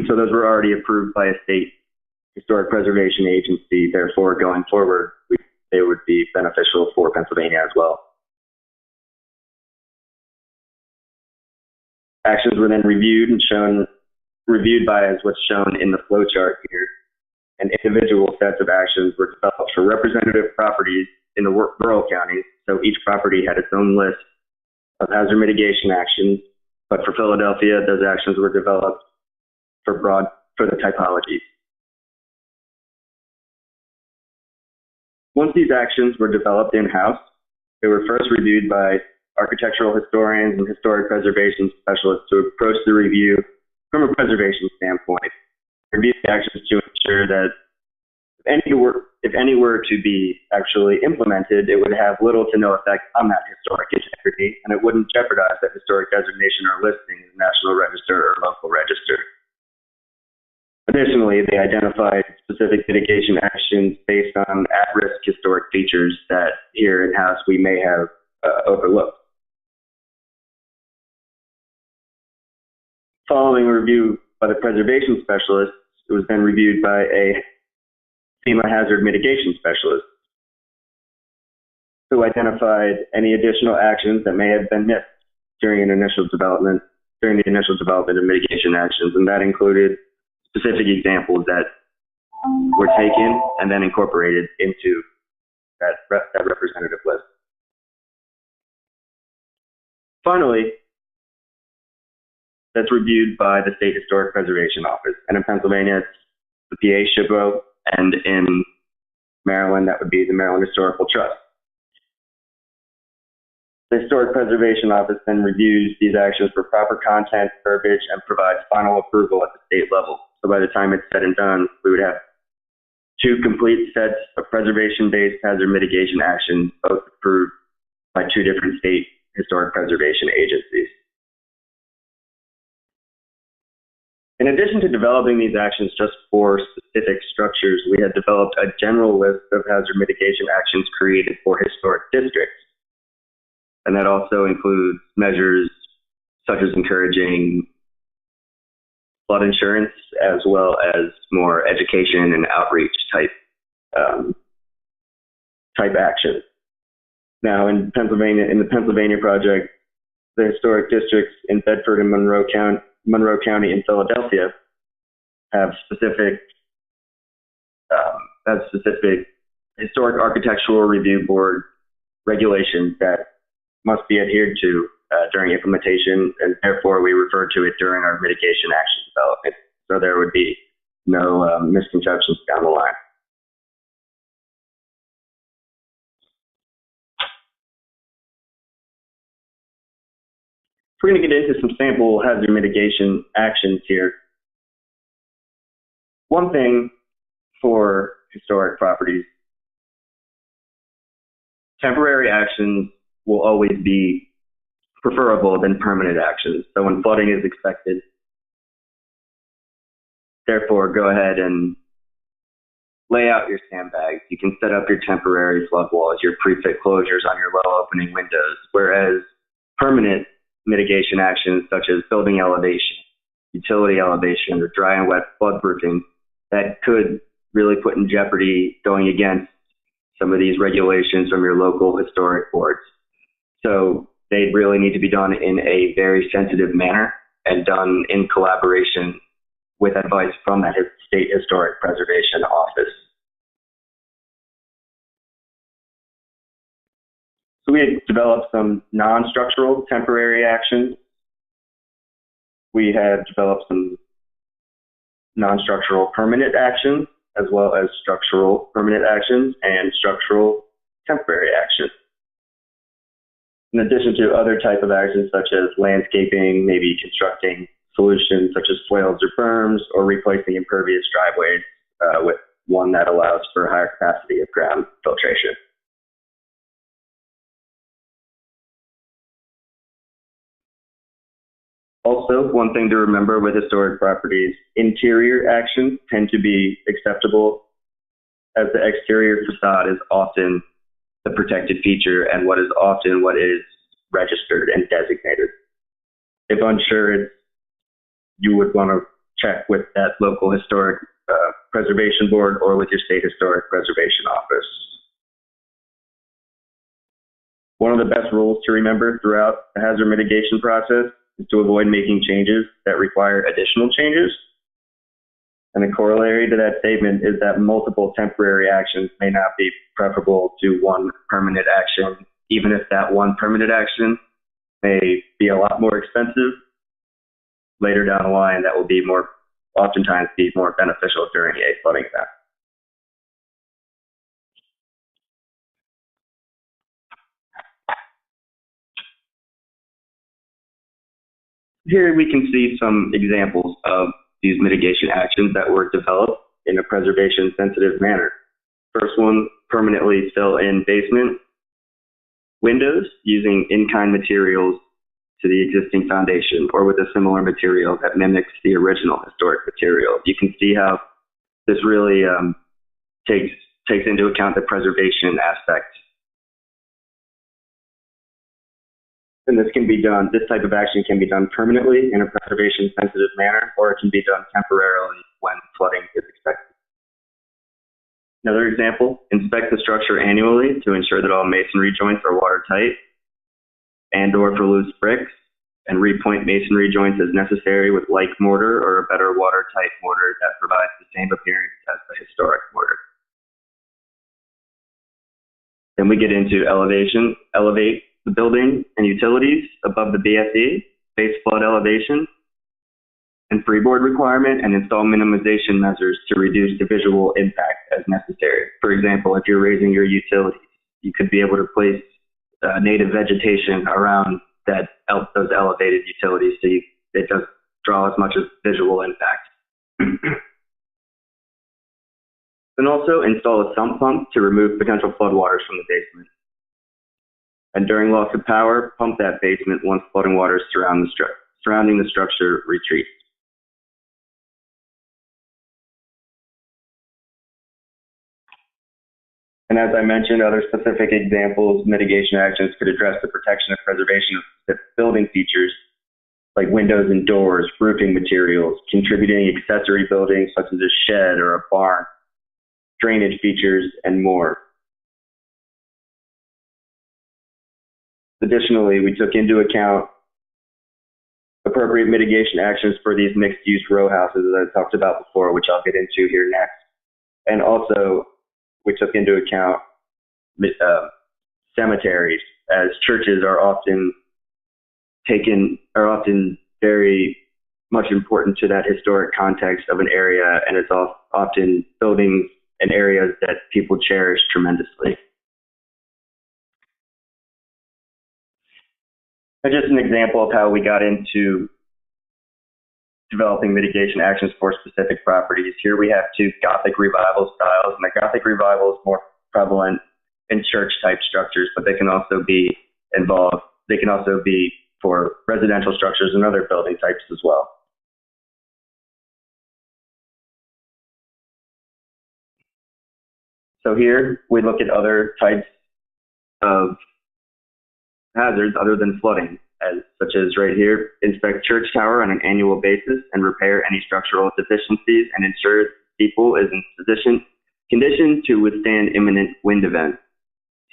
So those were already approved by a state historic preservation agency. Therefore, going forward, they would be beneficial for Pennsylvania as well. Actions were then reviewed by as what's shown in the flow chart here, and individual sets of actions were developed for representative properties in the rural counties. So each property had its own list of hazard mitigation actions, but for Philadelphia, those actions were developed for the typologies. Once these actions were developed in-house, they were first reviewed by architectural historians and historic preservation specialists to approach the review from a preservation standpoint. Review the actions to ensure that if any were to be actually implemented, it would have little to no effect on that historic integrity, and it wouldn't jeopardize that historic designation or listing in the National Register or local register. Additionally, they identified specific mitigation actions based on at-risk historic features that here in-house we may have overlooked. Following a review by the preservation specialist, it was then reviewed by a FEMA hazard mitigation specialist who identified any additional actions that may have been missed during the initial development of mitigation actions, and that included specific examples that were taken and then incorporated into that representative list. Finally, that's reviewed by the State Historic Preservation Office, and in Pennsylvania, it's the PA SHPO, and in Maryland, that would be the Maryland Historical Trust. The Historic Preservation Office then reviews these actions for proper content, verbiage, and provides final approval at the state level. So by the time it's said and done, we would have 2 complete sets of preservation-based hazard mitigation actions, both approved by 2 different state historic preservation agencies. In addition to developing these actions just for specific structures, we had developed a general list of hazard mitigation actions created for historic districts. And that also includes measures such as encouraging flood insurance, as well as more education and outreach type action. Now, in the Pennsylvania project, the historic districts in Bedford and Monroe County in Philadelphia have specific historic architectural review board regulations that must be adhered to during implementation, and therefore we refer to it during our mitigation action development. So there would be no misconceptions down the line. We're going to get into some sample hazard mitigation actions here. One thing for historic properties, temporary actions will always be preferable than permanent actions. So when flooding is expected, therefore go ahead and lay out your sandbags. You can set up your temporary flood walls, your pre-fit closures on your low opening windows, whereas permanent mitigation actions such as building elevation, utility elevation, or dry and wet floodproofing that could really put in jeopardy going against some of these regulations from your local historic boards. So they really need to be done in a very sensitive manner and done in collaboration with advice from that state historic preservation office. So we had developed some non-structural temporary actions. We had developed some non-structural permanent actions, as well as structural permanent actions and structural temporary actions. In addition to other type of actions such as landscaping, maybe constructing solutions such as swales or berms, or replacing impervious driveways with one that allows for a higher capacity of ground filtration. Also, one thing to remember with historic properties, interior actions tend to be acceptable as the exterior facade is often the protected feature and what is registered and designated. If unsure, you would want to check with that local historic preservation board or with your state historic preservation office. One of the best rules to remember throughout the hazard mitigation process is to avoid making changes that require additional changes. And the corollary to that statement is that multiple temporary actions may not be preferable to one permanent action, even if that one permanent action may be a lot more expensive. Later down the line, that will be oftentimes be more beneficial during a flooding event. Here we can see some examples of these mitigation actions that were developed in a preservation sensitive manner. First one, permanently fill in basement windows using in-kind materials to the existing foundation or with a similar material that mimics the original historic material. You can see how this really takes into account the preservation aspect. And this type of action can be done permanently in a preservation sensitive manner, or it can be done temporarily when flooding is expected. Another example, inspect the structure annually to ensure that all masonry joints are watertight and or for loose bricks, and repoint masonry joints as necessary with like mortar or a better watertight mortar that provides the same appearance as the historic mortar. Then we get into elevation, elevate the building and utilities above the BSE, base flood elevation, and freeboard requirement, and install minimization measures to reduce the visual impact as necessary. For example, if you're raising your utilities, you could be able to place native vegetation around those elevated utilities, so it does draw as much as visual impact. Then also install a sump pump to remove potential floodwaters from the basement. And during loss of power, pump that basement once flooding waters surrounding the structure retreats. And as I mentioned, other specific examples, mitigation actions could address the protection and preservation of specific building features like windows and doors, roofing materials, contributing accessory buildings such as a shed or a barn, drainage features, and more. Additionally, we took into account appropriate mitigation actions for these mixed-use row houses that I talked about before, which I'll get into here next. And also, we took into account cemeteries, as churches are often very much important to that historic context of an area, and it's often buildings and areas that people cherish tremendously. And just an example of how we got into developing mitigation actions for specific properties. Here we have two Gothic revival styles, and the Gothic revival is more prevalent in church-type structures, but they can also be for residential structures and other building types as well. So here we look at other types of hazards other than flooding, such as right here, inspect church tower on an annual basis and repair any structural deficiencies and ensure steeple is in sufficient condition to withstand imminent wind events.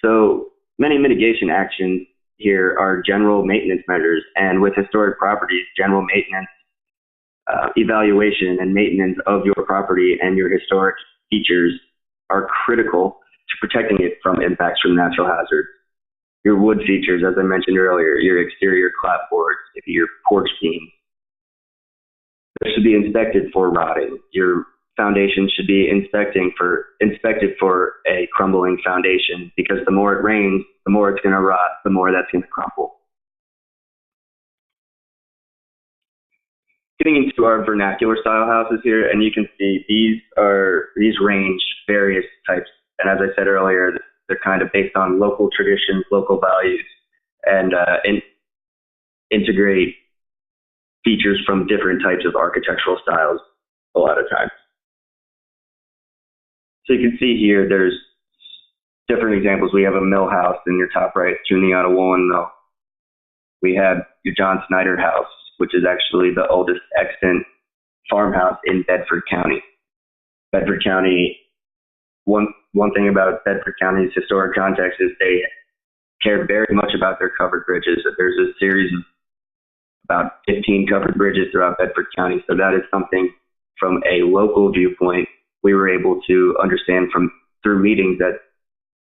So many mitigation actions here are general maintenance measures, and with historic properties, general maintenance, evaluation and maintenance of your property and your historic features are critical to protecting it from impacts from natural hazards. Your wood features, as I mentioned earlier, your exterior clapboards, your porch beams, they should be inspected for rotting. Your foundation should be inspected for a crumbling foundation, because the more it rains, the more it's going to rot, the more that's going to crumble. Getting into our vernacular style houses here, and you can see these range various types. And as I said earlier, they're kind of based on local traditions, local values, and integrate features from different types of architectural styles a lot of times. So you can see here, there's different examples. We have a mill house in your top right, Juniata Woolen Mill. We have your John Snyder House, which is actually the oldest extant farmhouse in Bedford County. Bedford County, one thing about Bedford County's historic context is they care very much about their covered bridges. There's a series of about 15 covered bridges throughout Bedford County. So that is something from a local viewpoint we were able to understand through meetings, that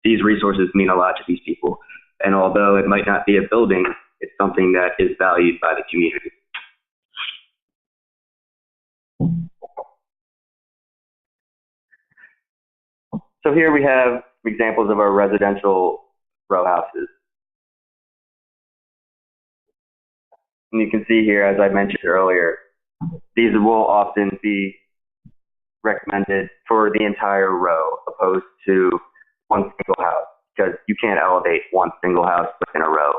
these resources mean a lot to these people. And although it might not be a building, it's something that is valued by the community. So here we have examples of our residential row houses. And you can see here, as I mentioned earlier, these will often be recommended for the entire row opposed to one single house, because you can't elevate one single house within a row.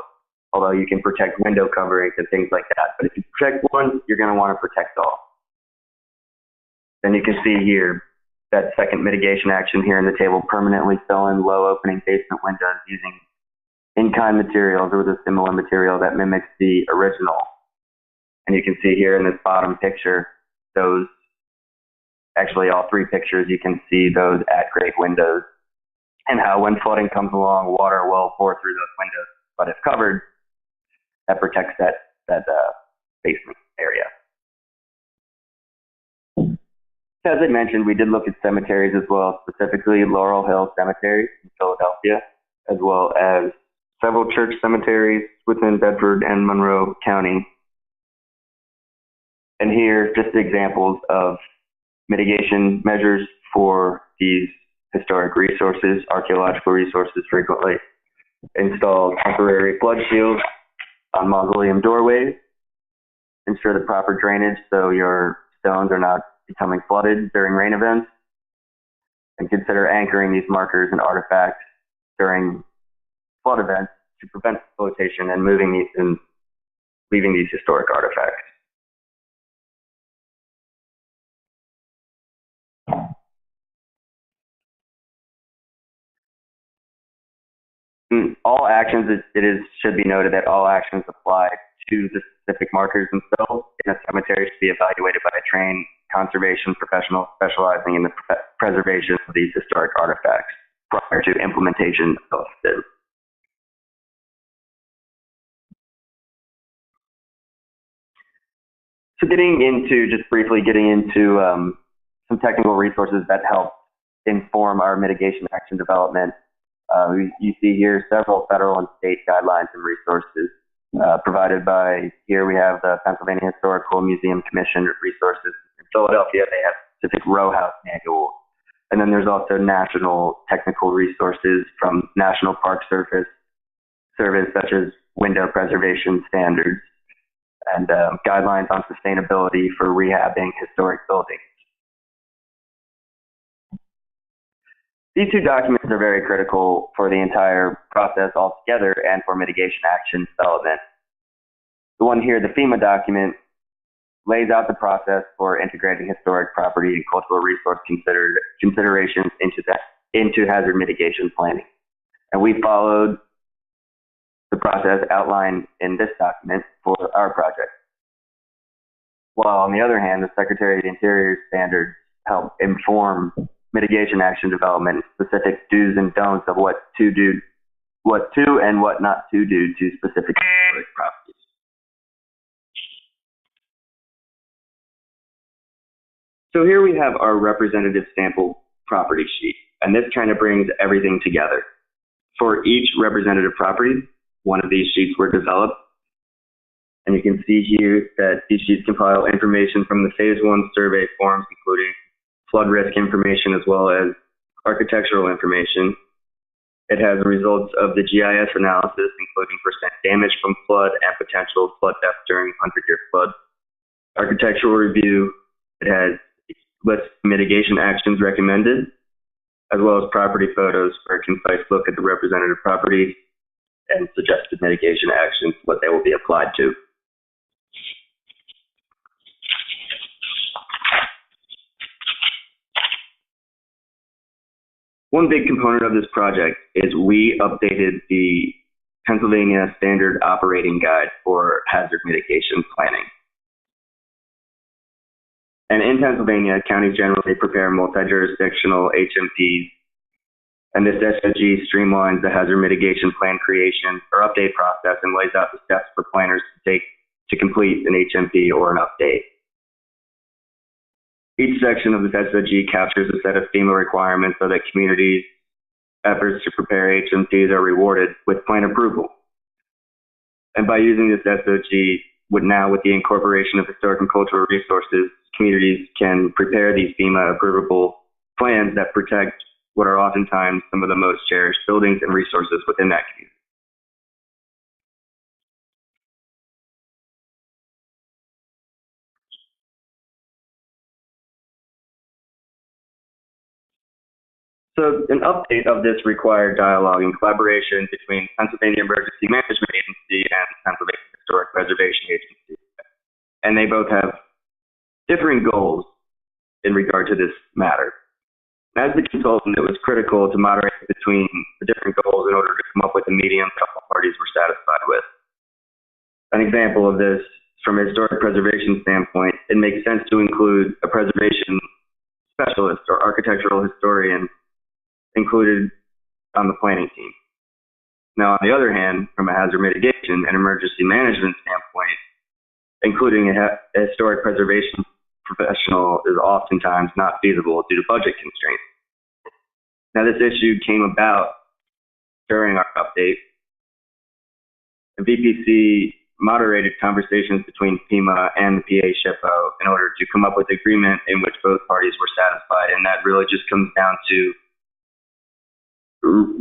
Although you can protect window coverings and things like that. But if you protect one, you're going to want to protect all. Then you can see here that second mitigation action here in the table, permanently fill in low opening basement windows using in-kind materials or with a similar material that mimics the original. And you can see here in this bottom picture, those, actually all three pictures, you can see those at-grade windows and how when flooding comes along, water will pour through those windows. But if covered, that protects that basement area. As I mentioned, we did look at cemeteries as well, specifically Laurel Hill Cemetery in Philadelphia, as well as several church cemeteries within Bedford and Monroe County. And here, just examples of mitigation measures for these historic resources, archaeological resources frequently. install temporary flood shields on mausoleum doorways, ensure the proper drainage so your stones are not becoming flooded during rain events, and consider anchoring these markers and artifacts during flood events to prevent flotation and moving these and leaving these historic artifacts. All actions, should be noted that all actions apply to the specific markers themselves in a cemetery should be evaluated by a trained conservation professional specializing in the preservation of these historic artifacts prior to implementation of them. So just briefly getting into some technical resources that help inform our mitigation action development. You see here several federal and state guidelines and resources provided by, here we have the Pennsylvania Historical Museum Commission resources. In Philadelphia, they have specific Rowhouse manuals. And then there's also national technical resources from National Park Service such as window preservation standards and guidelines on sustainability for rehabbing historic buildings. These two documents are very critical for the entire process altogether and for mitigation action development. The one here, the FEMA document, lays out the process for integrating historic property and cultural resource considerations into hazard mitigation planning. And we followed the process outlined in this document for our project. While on the other hand, the Secretary of the Interior standards help inform mitigation action development, specific do's and don'ts of what to and what not to do to specific properties. So here we have our representative sample property sheet, and this kind of brings everything together. For each representative property, one of these sheets were developed, and you can see here that these sheets compile information from the Phase 1 survey forms, including flood risk information as well as architectural information. It has results of the GIS analysis, including percent damage from flood and potential flood deaths during 100-year flood. Architectural review, it has lists mitigation actions recommended, as well as property photos for a concise look at the representative property and suggested mitigation actions, what they will be applied to. One big component of this project is we updated the Pennsylvania Standard Operating Guide for hazard mitigation planning. And in Pennsylvania, counties generally prepare multi-jurisdictional HMPs, and this SOG streamlines the hazard mitigation plan creation or update process and lays out the steps for planners to take to complete an HMP or an update. Each section of this SOG captures a set of FEMA requirements so that communities' efforts to prepare HMPs are rewarded with plan approval. And by using this SOG, with the incorporation of historic and cultural resources, communities can prepare these FEMA approvable plans that protect what are oftentimes some of the most cherished buildings and resources within that community. So an update of this required dialogue and collaboration between Pennsylvania Emergency Management Agency and Pennsylvania Historic Preservation Agency. And they both have differing goals in regard to this matter. As the consultant, it was critical to moderate between the different goals in order to come up with a medium that all parties were satisfied with. An example of this, from a historic preservation standpoint, it makes sense to include a preservation specialist or architectural historian included on the planning team. Now, on the other hand, from a hazard mitigation and emergency management standpoint, including a historic preservation professional is oftentimes not feasible due to budget constraints. Now, this issue came about during our update. The VPC moderated conversations between FEMA and the PA SHPO in order to come up with agreement in which both parties were satisfied, and that really just comes down to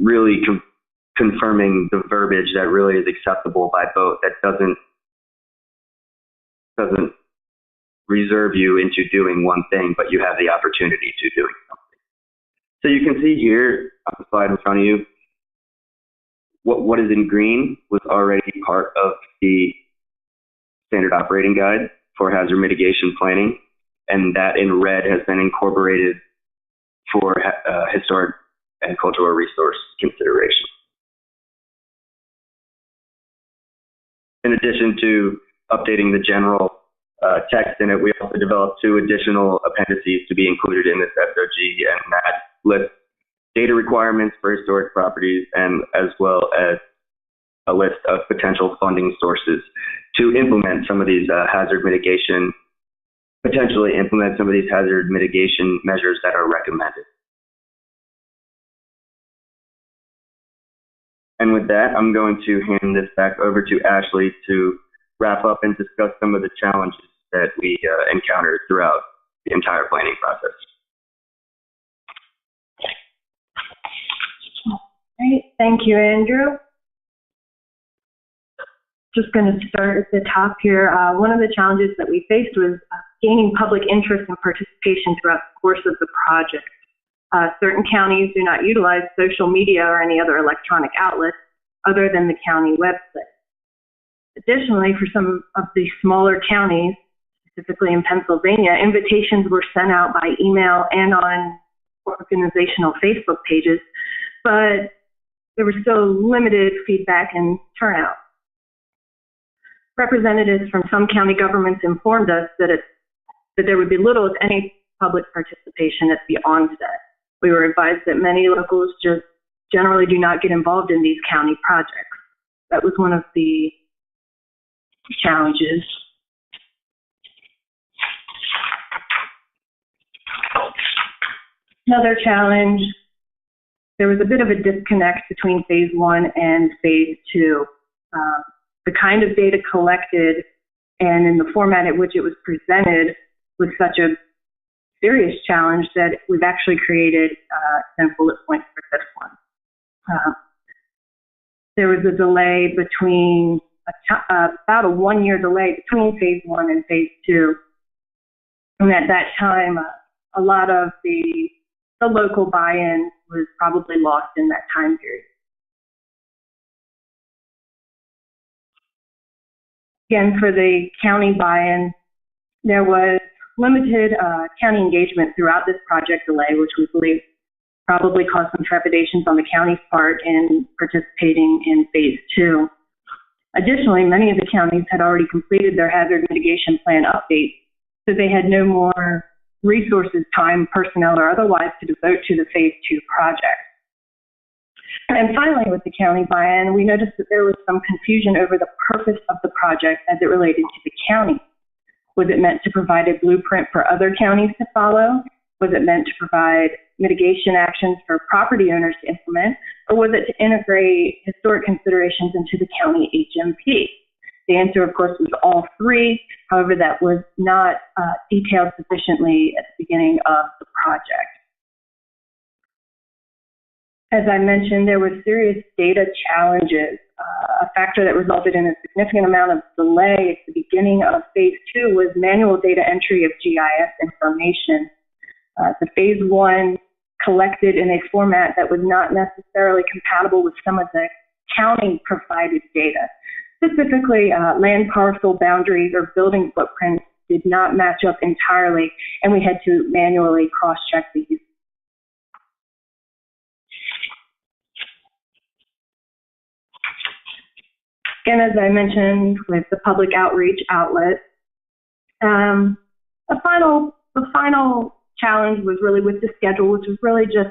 really confirming the verbiage that really is acceptable by both, that doesn't reserve you into doing one thing, but you have the opportunity to doing something. So you can see here on the slide in front of you, what is in green was already part of the standard operating guide for hazard mitigation planning, and that in red has been incorporated for historic and cultural resource consideration. In addition to updating the general text in it, we also developed 2 additional appendices to be included in this SOG, and that lists data requirements for historic properties, and as well as a list of potential funding sources to implement some of these potentially implement some of these hazard mitigation measures that are recommended. And with that, I'm going to hand this back over to Ashley to wrap up and discuss some of the challenges that we encountered throughout the entire planning process. Great, thank you, Andrew. Just going to start at the top here. One of the challenges that we faced was gaining public interest and participation throughout the course of the project. Certain counties do not utilize social media or any other electronic outlets other than the county website. Additionally, for some of the smaller counties, specifically in Pennsylvania, invitations were sent out by email and on organizational Facebook pages, but there was still limited feedback and turnout. Representatives from some county governments informed us that there would be little, if any, public participation at the onset. We were advised that many locals just generally do not get involved in these county projects. That was one of the challenges. Another challenge, there was a bit of a disconnect between phase 1 and phase 2. The kind of data collected and in the format at which it was presented was such a serious challenge that we've actually created 10 bullet points for this one. There was a delay between, about a 1-year delay between phase 1 and phase 2. And at that time, a lot of the local buy-in was probably lost in that time period. Again, for the county buy-in, there was limited county engagement throughout this project delay, which we believe probably caused some trepidations on the county's part in participating in phase 2. Additionally, many of the counties had already completed their hazard mitigation plan updates, so they had no more resources, time, personnel, or otherwise to devote to the phase 2 project. And finally, with the county buy-in, we noticed that there was some confusion over the purpose of the project as it related to the county. Was it meant to provide a blueprint for other counties to follow? Was it meant to provide mitigation actions for property owners to implement? Or was it to integrate historic considerations into the county HMP? The answer, of course, was all 3. However, that was not detailed sufficiently at the beginning of the project. As I mentioned, there were serious data challenges. A factor that resulted in a significant amount of delay at the beginning of phase 2 was manual data entry of GIS information. The phase 1 collected in a format that was not necessarily compatible with some of the county provided data. Specifically, land parcel boundaries or building footprints did not match up entirely, and we had to manually cross-check these. Again, as I mentioned, with the public outreach outlet, the final challenge was really with the schedule, which was really just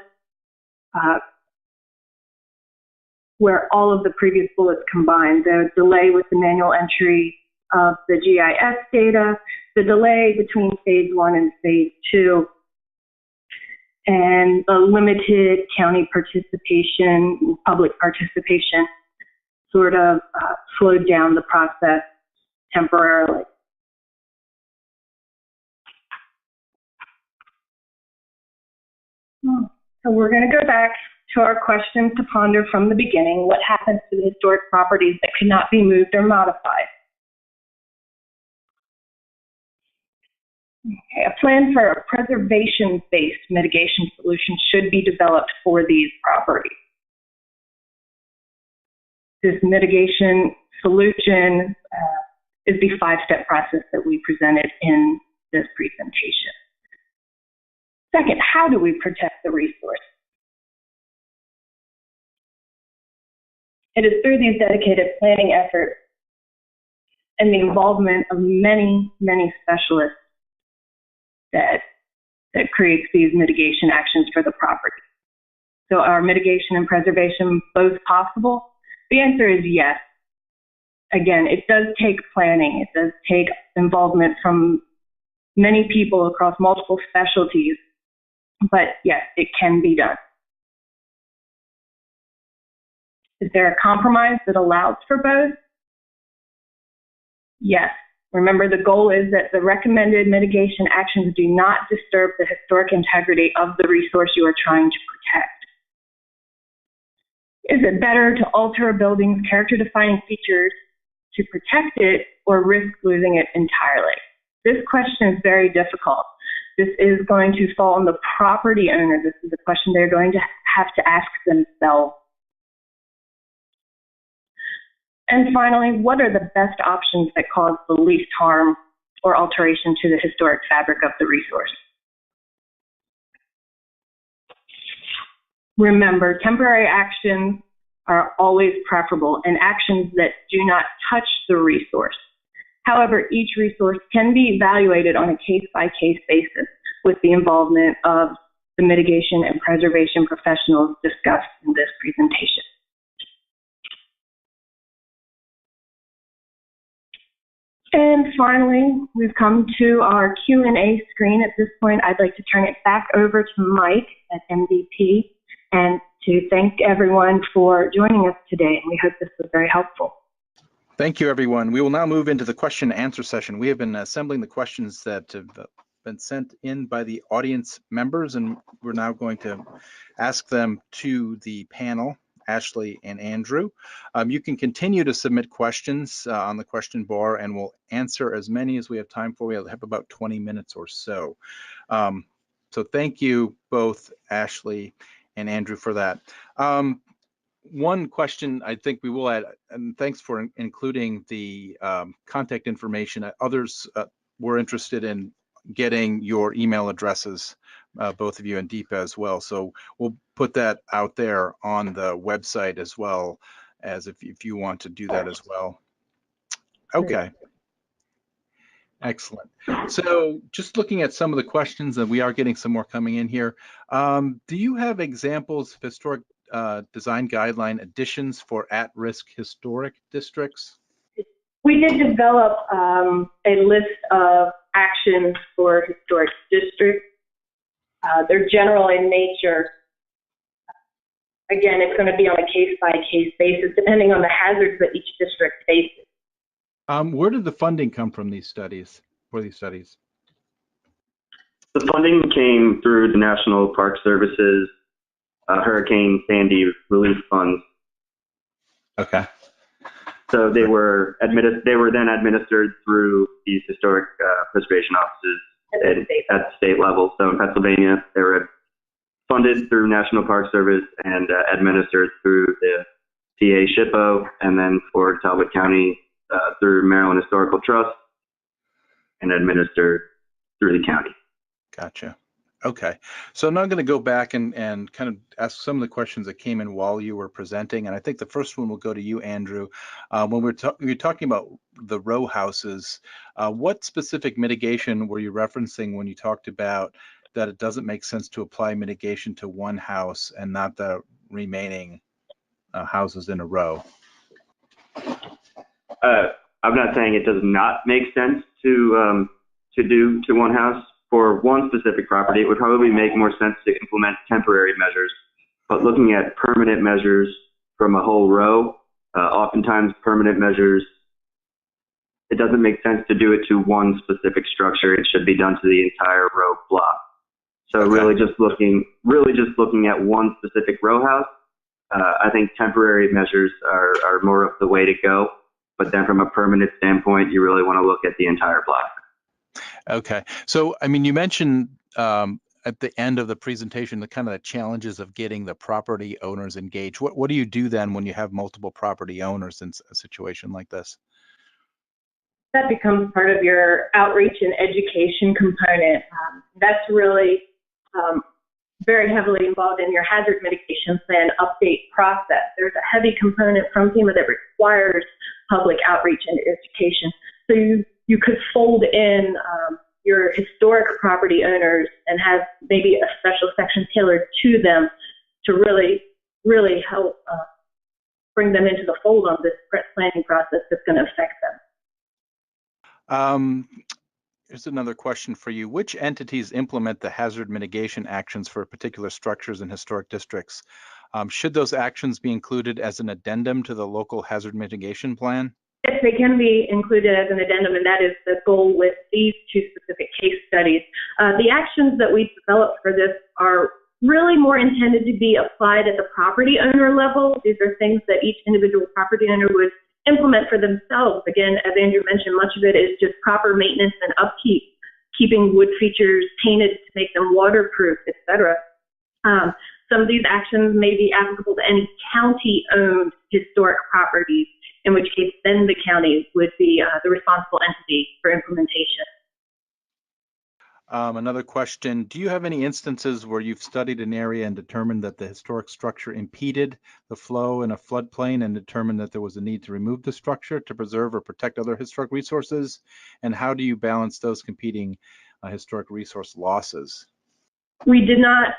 where all of the previous bullets combined. The delay with the manual entry of the GIS data, the delay between phase 1 and phase 2, and the limited county participation, public participation, sort of slowed down the process temporarily. So we're going to go back to our questions to ponder from the beginning: what happens to the historic properties that cannot be moved or modified? Okay, a plan for a preservation-based mitigation solution should be developed for these properties. This mitigation solution is the 5-step process that we presented in this presentation. Second, how do we protect the resource? It is through these dedicated planning efforts and the involvement of many, many specialists that creates these mitigation actions for the property. So are mitigation and preservation both possible? The answer is yes. Again, it does take planning. It does take involvement from many people across multiple specialties, but yes, it can be done. Is there a compromise that allows for both? Yes. Remember, the goal is that the recommended mitigation actions do not disturb the historic integrity of the resource you are trying to protect. Is it better to alter a building's character-defining features to protect it or risk losing it entirely? This question is very difficult. This is going to fall on the property owner. This is a question they're going to have to ask themselves. And finally, what are the best options that cause the least harm or alteration to the historic fabric of the resource? Remember, temporary actions are always preferable, and actions that do not touch the resource. However, each resource can be evaluated on a case-by-case basis with the involvement of the mitigation and preservation professionals discussed in this presentation. And finally, we've come to our Q&A screen. At this point, I'd like to turn it back over to Mike at MVP and to thank everyone for joining us today. And we hope this was very helpful. Thank you, everyone. We will now move into the question and answer session. We have been assembling the questions that have been sent in by the audience members, and we're now going to ask them to the panel, Ashley and Andrew. You can continue to submit questions on the question bar, and we'll answer as many as we have time for. We have about 20 minutes or so. So thank you both, Ashley and Andrew, for that. One question I think we will add, and thanks for including the contact information. Others were interested in getting your email addresses, both of you and Deepa as well. So we'll put that out there on the website as well, as if you want to do that as well. Okay. Excellent. So just looking at some of the questions, and we are getting some more coming in here. Do you have examples of historic design guideline additions for at-risk historic districts? We did develop a list of actions for historic districts. They're general in nature. Again, it's going to be on a case-by-case basis, depending on the hazards that each district faces. Where did the funding come from these studies, for these studies? The funding came through the National Park Service's Hurricane Sandy relief funds. Okay. So they were then administered through these historic preservation offices at the state level. So in Pennsylvania, they were funded through National Park Service and administered through the PA SHPO, and then for Talbot County through Maryland Historical Trust, and administered through the county. Gotcha. Okay, so I'm now going to go back and kind of ask some of the questions that came in while you were presenting, and I think the first one will go to you, Andrew. When we were talking about the row houses, what specific mitigation were you referencing when you talked about that it doesn't make sense to apply mitigation to one house and not the remaining houses in a row? I'm not saying it does not make sense to do to one house. For one specific property, it would probably make more sense to implement temporary measures. But looking at permanent measures from a whole row, oftentimes permanent measures, it doesn't make sense to do it to one specific structure. It should be done to the entire row block. So Okay. really just looking at one specific row house. I think temporary measures are more of the way to go. But then from a permanent standpoint, you really want to look at the entire block. Okay. So, I mean, you mentioned at the end of the presentation the kind of the challenges of getting the property owners engaged. What do you do then when you have multiple property owners in a situation like this? That becomes part of your outreach and education component. That's really very heavily involved in your hazard mitigation plan update process. There's a heavy component from FEMA that requires public outreach and education. So you could fold in your historic property owners and have maybe a special section tailored to them to really, really help bring them into the fold on this planning process that's going to affect them. Here's another question for you. Which entities implement the hazard mitigation actions for particular structures in historic districts? Should those actions be included as an addendum to the local hazard mitigation plan? Yes, they can be included as an addendum, and that is the goal with these two specific case studies. The actions that we've developed for this are really more intended to be applied at the property owner level. These are things that each individual property owner would implement for themselves. Again, as Andrew mentioned, much of it is just proper maintenance and upkeep, keeping wood features painted to make them waterproof, etc. Some of these actions may be applicable to any county-owned historic properties, in which case then the county would be the responsible entity for implementation. Another question, do you have any instances where you've studied an area and determined that the historic structure impeded the flow in a floodplain and determined that there was a need to remove the structure to preserve or protect other historic resources? And how do you balance those competing historic resource losses? We did not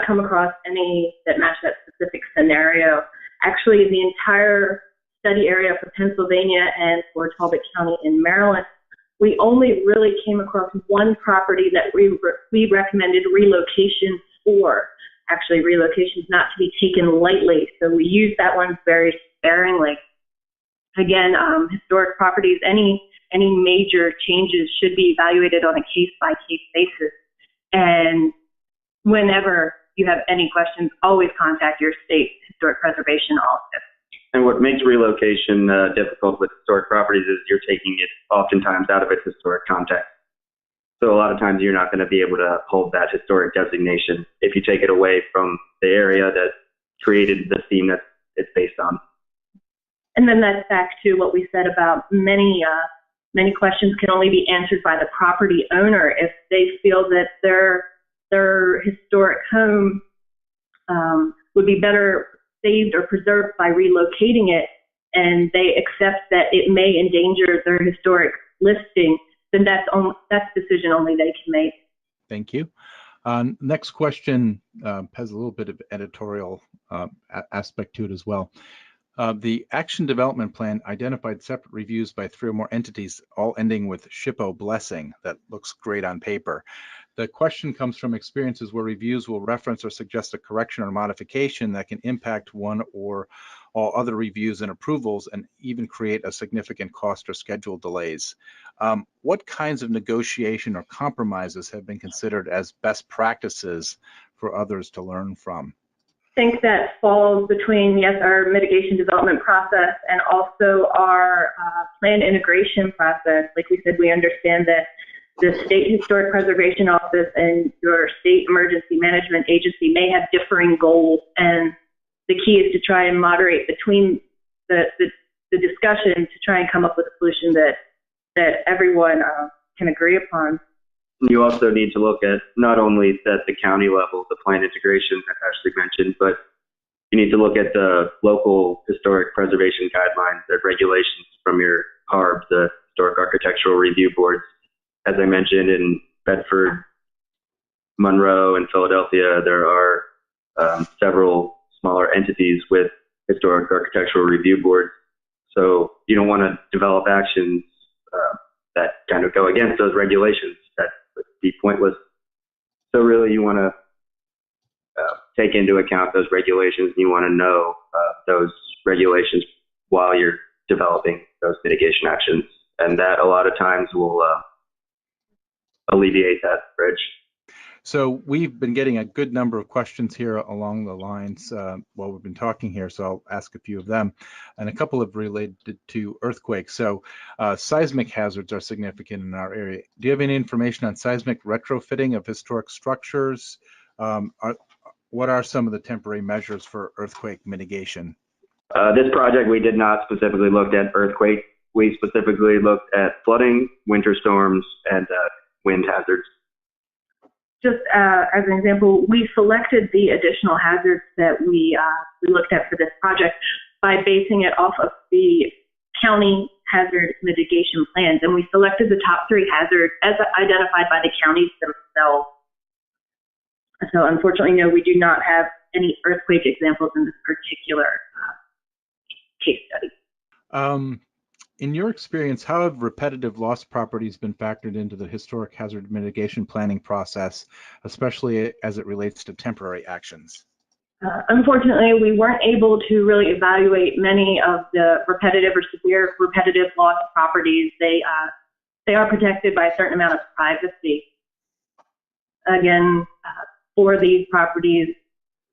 come across any that matched that specific scenario. Actually, the entire study area for Pennsylvania and for Talbot County in Maryland, we only really came across one property that we recommended relocation for. Actually, relocation is not to be taken lightly, so we used that one very sparingly. Again, historic properties, any major changes should be evaluated on a case-by-case basis. And whenever you have any questions, always contact your state historic preservation office. And what makes relocation difficult with historic properties is you're taking it oftentimes out of its historic context. So a lot of times you're not going to be able to hold that historic designation if you take it away from the area that created the theme that it's based on. And then that's back to what we said about many questions can only be answered by the property owner if they feel that their historic home would be better saved or preserved by relocating it, and they accept that it may endanger their historic listing, then that's decision only they can make. Thank you. Next question has a little bit of editorial aspect to it as well. The action development plan identified separate reviews by 3 or more entities, all ending with SHPO blessing. That looks great on paper. The question comes from experiences where reviews will reference or suggest a correction or modification that can impact one or all other reviews and approvals and even create a significant cost or schedule delays. What kinds of negotiation or compromises have been considered as best practices for others to learn from? I think that falls between, yes, our mitigation development process and also our plan integration process. Like we said, we understand that the State Historic Preservation Office and your state emergency management agency may have differing goals, and the key is to try and moderate between the discussion to try and come up with a solution that everyone can agree upon. You also need to look at not only at the county level, the plan integration that Ashley mentioned, but you need to look at the local historic preservation guidelines, the regulations from your HARB, the Historic Architectural Review Boards. As I mentioned, in Bedford, Monroe, and Philadelphia, there are several smaller entities with historic architectural review boards. So you don't want to develop actions that kind of go against those regulations. That would be pointless. So really you want to take into account those regulations. You want to know those regulations while you're developing those mitigation actions. And that a lot of times will alleviate that bridge. So we've been getting a good number of questions here along the lines while we've been talking here, so I'll ask a few of them, and a couple have related to earthquakes. So seismic hazards are significant in our area. Do you have any information on seismic retrofitting of historic structures? What are some of the temporary measures for earthquake mitigation? This project, we did not specifically look at earthquake. We specifically looked at flooding, winter storms, and wind hazards. Just as an example, we selected the additional hazards that we looked at for this project by basing it off of the county hazard mitigation plans. And we selected the top 3 hazards as identified by the counties themselves. So unfortunately, no, we do not have any earthquake examples in this particular case study. In your experience, how have repetitive lost properties been factored into the historic hazard mitigation planning process, especially as it relates to temporary actions? Unfortunately, we weren't able to really evaluate many of the repetitive or severe repetitive lost properties. They are protected by a certain amount of privacy. Again, for these properties,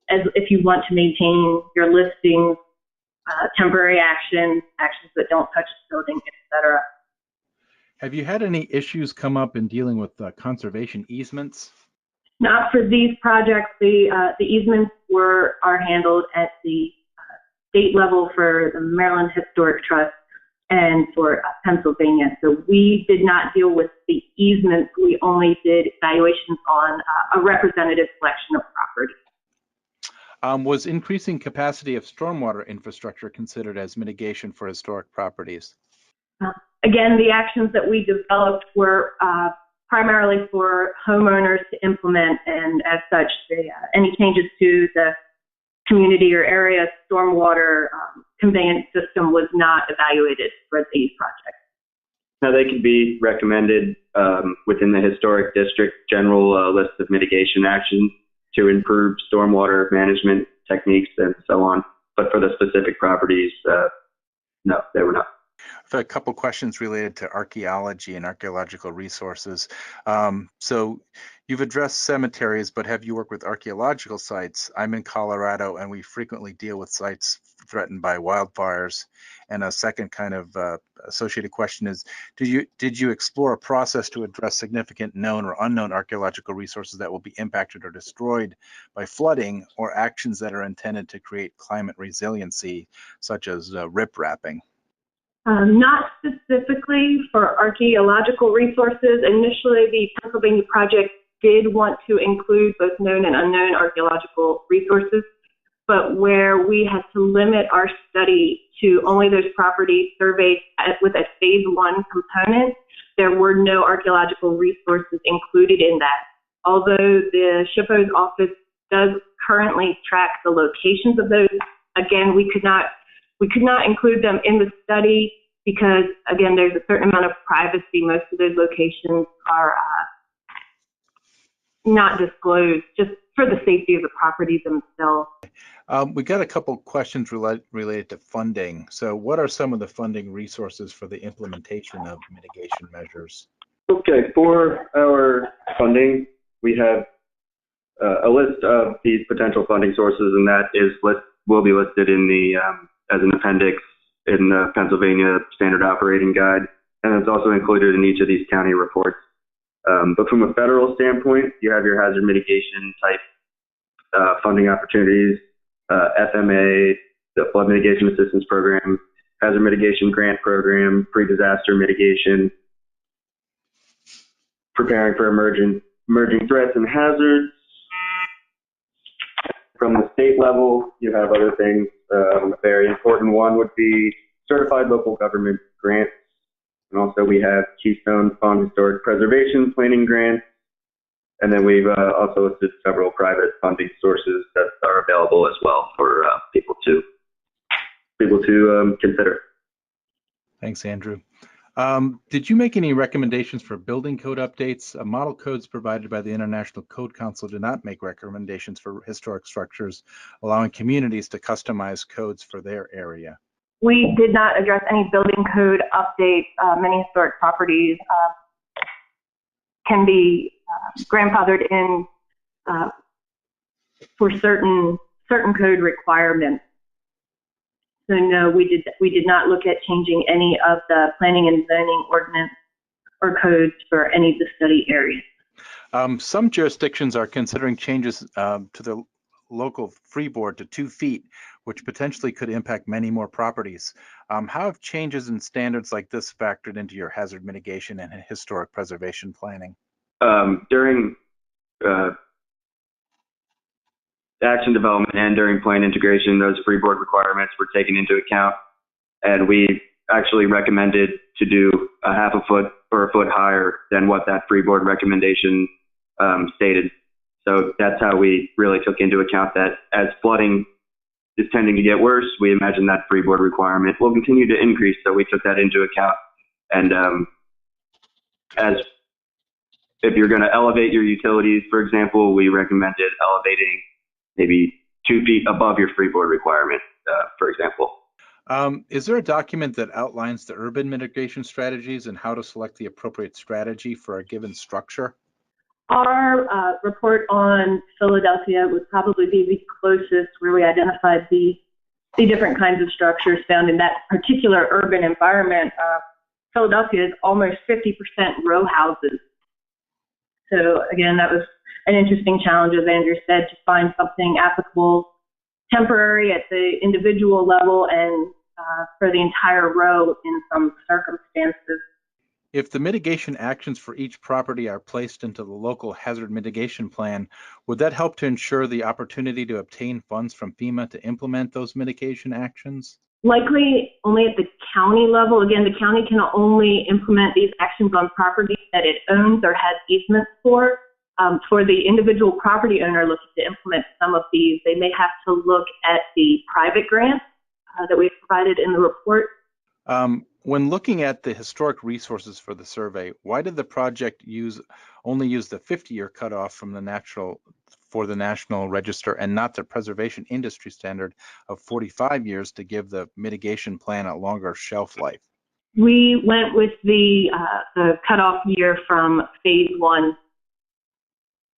as if you want to maintain your listings, temporary actions that don't touch the building, etc. Have you had any issues come up in dealing with conservation easements? Not for these projects. The easements are handled at the state level for the Maryland Historic Trust and for Pennsylvania. So we did not deal with the easements. We only did evaluations on a representative selection of property. Was increasing capacity of stormwater infrastructure considered as mitigation for historic properties? Again, the actions that we developed were primarily for homeowners to implement, and as such, any changes to the community or area stormwater conveyance system was not evaluated for these projects. Now, they can be recommended within the historic district general list of mitigation actions to improve stormwater management techniques and so on. But for the specific properties, no, they were not. I've had a couple questions related to archaeology and archaeological resources. So you've addressed cemeteries, but have you worked with archaeological sites? I'm in Colorado, and we frequently deal with sites threatened by wildfires. And a second kind of associated question is, did you explore a process to address significant known or unknown archaeological resources that will be impacted or destroyed by flooding, or actions that are intended to create climate resiliency, such as ripraping? Not specifically for archaeological resources. Initially, the Pennsylvania project did want to include both known and unknown archaeological resources, but where we had to limit our study to only those properties surveyed with a phase 1 component, there were no archaeological resources included in that. Although the SHPO's office does currently track the locations of those, again, we could not include them in the study because, again, there's a certain amount of privacy. Most of those locations are not disclosed, just for the safety of the properties themselves. We got a couple questions related to funding. So what are some of the funding resources for the implementation of mitigation measures? Okay, for our funding, we have a list of these potential funding sources, and that will be listed in the as an appendix in the Pennsylvania Standard Operating Guide, and it's also included in each of these county reports. But from a federal standpoint, you have your hazard mitigation type funding opportunities, FMA, the Flood Mitigation Assistance Program, Hazard Mitigation Grant Program, Pre-Disaster Mitigation, Preparing for Emerging Threats and Hazards. From the state level, you have other things. A very important one would be Certified Local Government Grants. And also we have Keystone Fund Historic Preservation Planning Grants. And then we've also listed several private funding sources that are available as well for people to consider. Thanks, Andrew. Did you make any recommendations for building code updates? Model codes provided by the International Code Council do not make recommendations for historic structures, allowing communities to customize codes for their area. We did not address any building code updates. Many historic properties can be grandfathered in for certain code requirements. So no, we did not look at changing any of the planning and zoning ordinance or codes for any of the study areas. Some jurisdictions are considering changes to the local freeboard to 2 feet, which potentially could impact many more properties. How have changes in standards like this factored into your hazard mitigation and historic preservation planning? During action development and during plan integration, those freeboard requirements were taken into account, and we actually recommended to do a half a foot or a foot higher than what that freeboard recommendation stated. So that's how we really took into account that as flooding is tending to get worse, we imagine that freeboard requirement will continue to increase. So we took that into account. And as if you're going to elevate your utilities, for example, we recommended elevating maybe 2 feet above your freeboard requirement, for example. Is there a document that outlines the urban mitigation strategies and how to select the appropriate strategy for a given structure? Our report on Philadelphia would probably be the closest, where we identified the different kinds of structures found in that particular urban environment. Philadelphia is almost 50% row houses. So again, that was an interesting challenge, as Andrew said, to find something applicable, temporary at the individual level, and for the entire row in some circumstances. If the mitigation actions for each property are placed into the local hazard mitigation plan, would that help to ensure the opportunity to obtain funds from FEMA to implement those mitigation actions? Likely only at the county level. Again, the county can only implement these actions on properties that it owns or has easements for. For the individual property owner looking to implement some of these, they may have to look at the private grants that we've provided in the report. When looking at the historic resources for the survey, why did the project only use the 50-year cutoff from the National Register and not the preservation industry standard of 45 years to give the mitigation plan a longer shelf life? We went with the cutoff year from phase 1,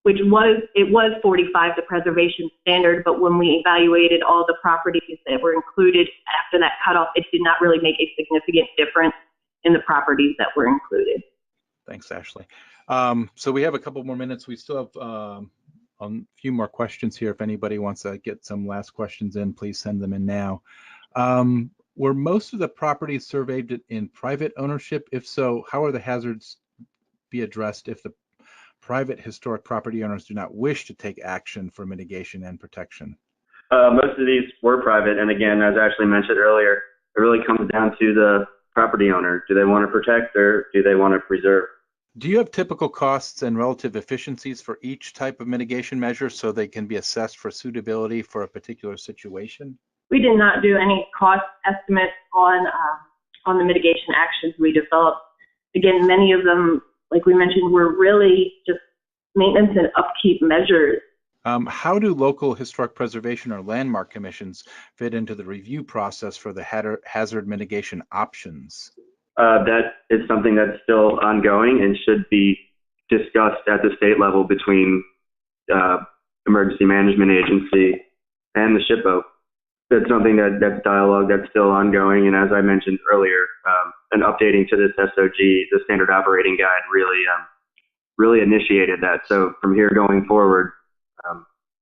which was 45, the preservation standard, but when we evaluated all the properties that were included after that cutoff, it did not really make a significant difference in the properties that were included. Thanks, Ashley. So we have a couple more minutes. We still have a few more questions here. If anybody wants to get some last questions in, please send them in now. Were most of the properties surveyed in private ownership? If so, how are the hazards be addressed if the private historic property owners do not wish to take action for mitigation and protection? Most of these were private, and again, as Ashley mentioned earlier, it really comes down to the property owner. Do they want to protect or do they want to preserve? Do you have typical costs and relative efficiencies for each type of mitigation measure so they can be assessed for suitability for a particular situation? We did not do any cost estimates on the mitigation actions we developed. Again, many of them, like we mentioned, were really just maintenance and upkeep measures. How do local historic preservation or landmark commissions fit into the review process for the hazard mitigation options? That is something that's still ongoing and should be discussed at the state level between Emergency Management Agency and the SHPO. That's something that's dialogue that's still ongoing, and as I mentioned earlier, an updating to this SOG, the Standard Operating Guide, really initiated that. So from here going forward,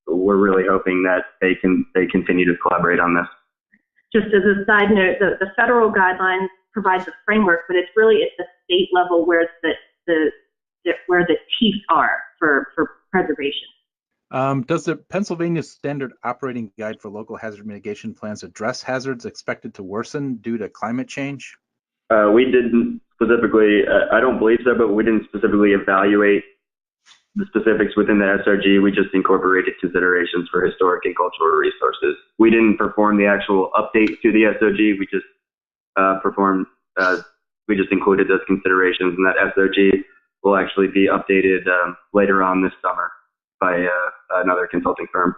we're really hoping that they continue to collaborate on this. Just as a side note, the federal guidelines provides a framework, but it's really at the state level where the teeth are for preservation. Does the Pennsylvania Standard Operating Guide for Local Hazard Mitigation Plans address hazards expected to worsen due to climate change? We didn't specifically, I don't believe so, but we didn't specifically evaluate the specifics within the SRG. We just incorporated considerations for historic and cultural resources. We didn't perform the actual update to the SOG. We just we just included those considerations, and that SOG will actually be updated later on this summer by another consulting firm.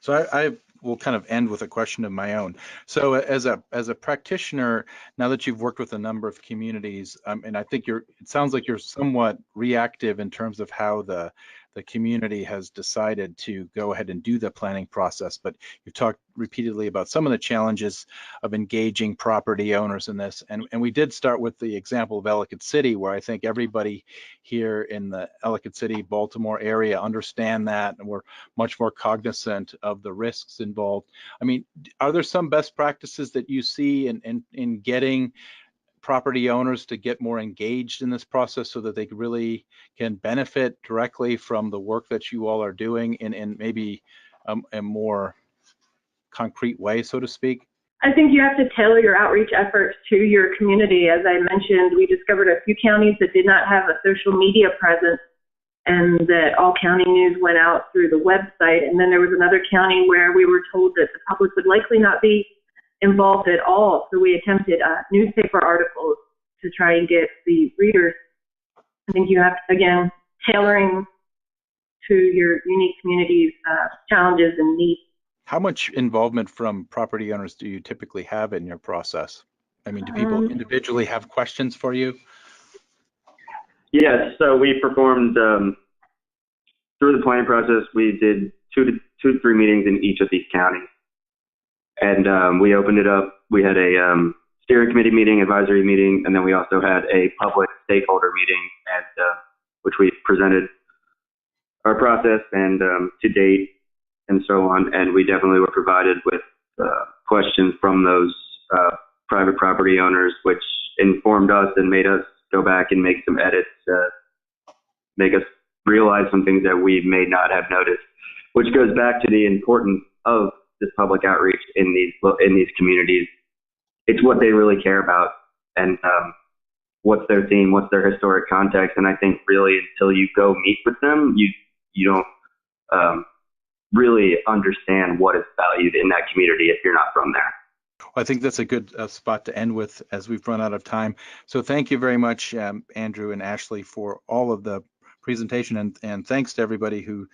So I have will kind of end with a question of my own. So as a practitioner, now that you've worked with a number of communities, and I think it sounds like you're somewhat reactive in terms of how the community has decided to go ahead and do the planning process, but you've talked repeatedly about some of the challenges of engaging property owners in this. And we did start with the example of Ellicott City, where I think everybody here in the Ellicott City, Baltimore area understand that, and we're much more cognizant of the risks involved. I mean, are there some best practices that you see in getting property owners to get more engaged in this process so that they really can benefit directly from the work that you all are doing in maybe a more concrete way, so to speak? I think you have to tailor your outreach efforts to your community. As I mentioned, we discovered a few counties that did not have a social media presence, and that all county news went out through the website. And then there was another county where we were told that the public would likely not be involved at all. So we attempted newspaper articles to try and get the readers. I think you have to, again, tailoring to your unique community's challenges and needs. How much involvement from property owners do you typically have in your process? I mean, do people individually have questions for you? Yes, so we performed, through the planning process, we did two to three meetings in each of these counties. And we opened it up. We had a steering committee meeting, advisory meeting, and then we also had a public stakeholder meeting, and which we presented our process and to date and so on. And we definitely were provided with questions from those private property owners, which informed us and made us go back and make some edits, make us realize some things that we may not have noticed, which goes back to the importance of this public outreach in these communities. It's what they really care about, and what's their theme, what's their historic context. And I think really until you go meet with them, you don't really understand what is valued in that community if you're not from there. I think that's a good spot to end with, as we've run out of time. So thank you very much, Andrew and Ashley, for all of the presentation, and thanks to everybody who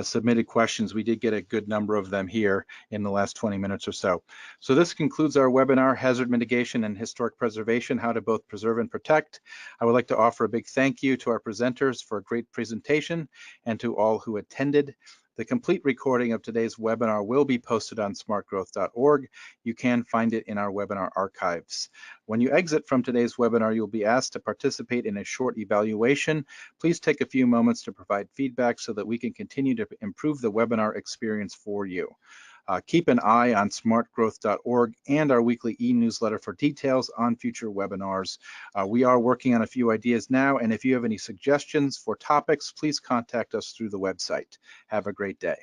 submitted questions. We did get a good number of them here in the last 20 minutes or so. So this concludes our webinar, Hazard Mitigation and Historic Preservation, How to Both Preserve and Protect. I would like to offer a big thank you to our presenters for a great presentation and to all who attended. The complete recording of today's webinar will be posted on smartgrowth.org. You can find it in our webinar archives. When you exit from today's webinar, you'll be asked to participate in a short evaluation. Please take a few moments to provide feedback so that we can continue to improve the webinar experience for you. Keep an eye on smartgrowth.org and our weekly e-newsletter for details on future webinars. We are working on a few ideas now, and if you have any suggestions for topics, please contact us through the website. Have a great day.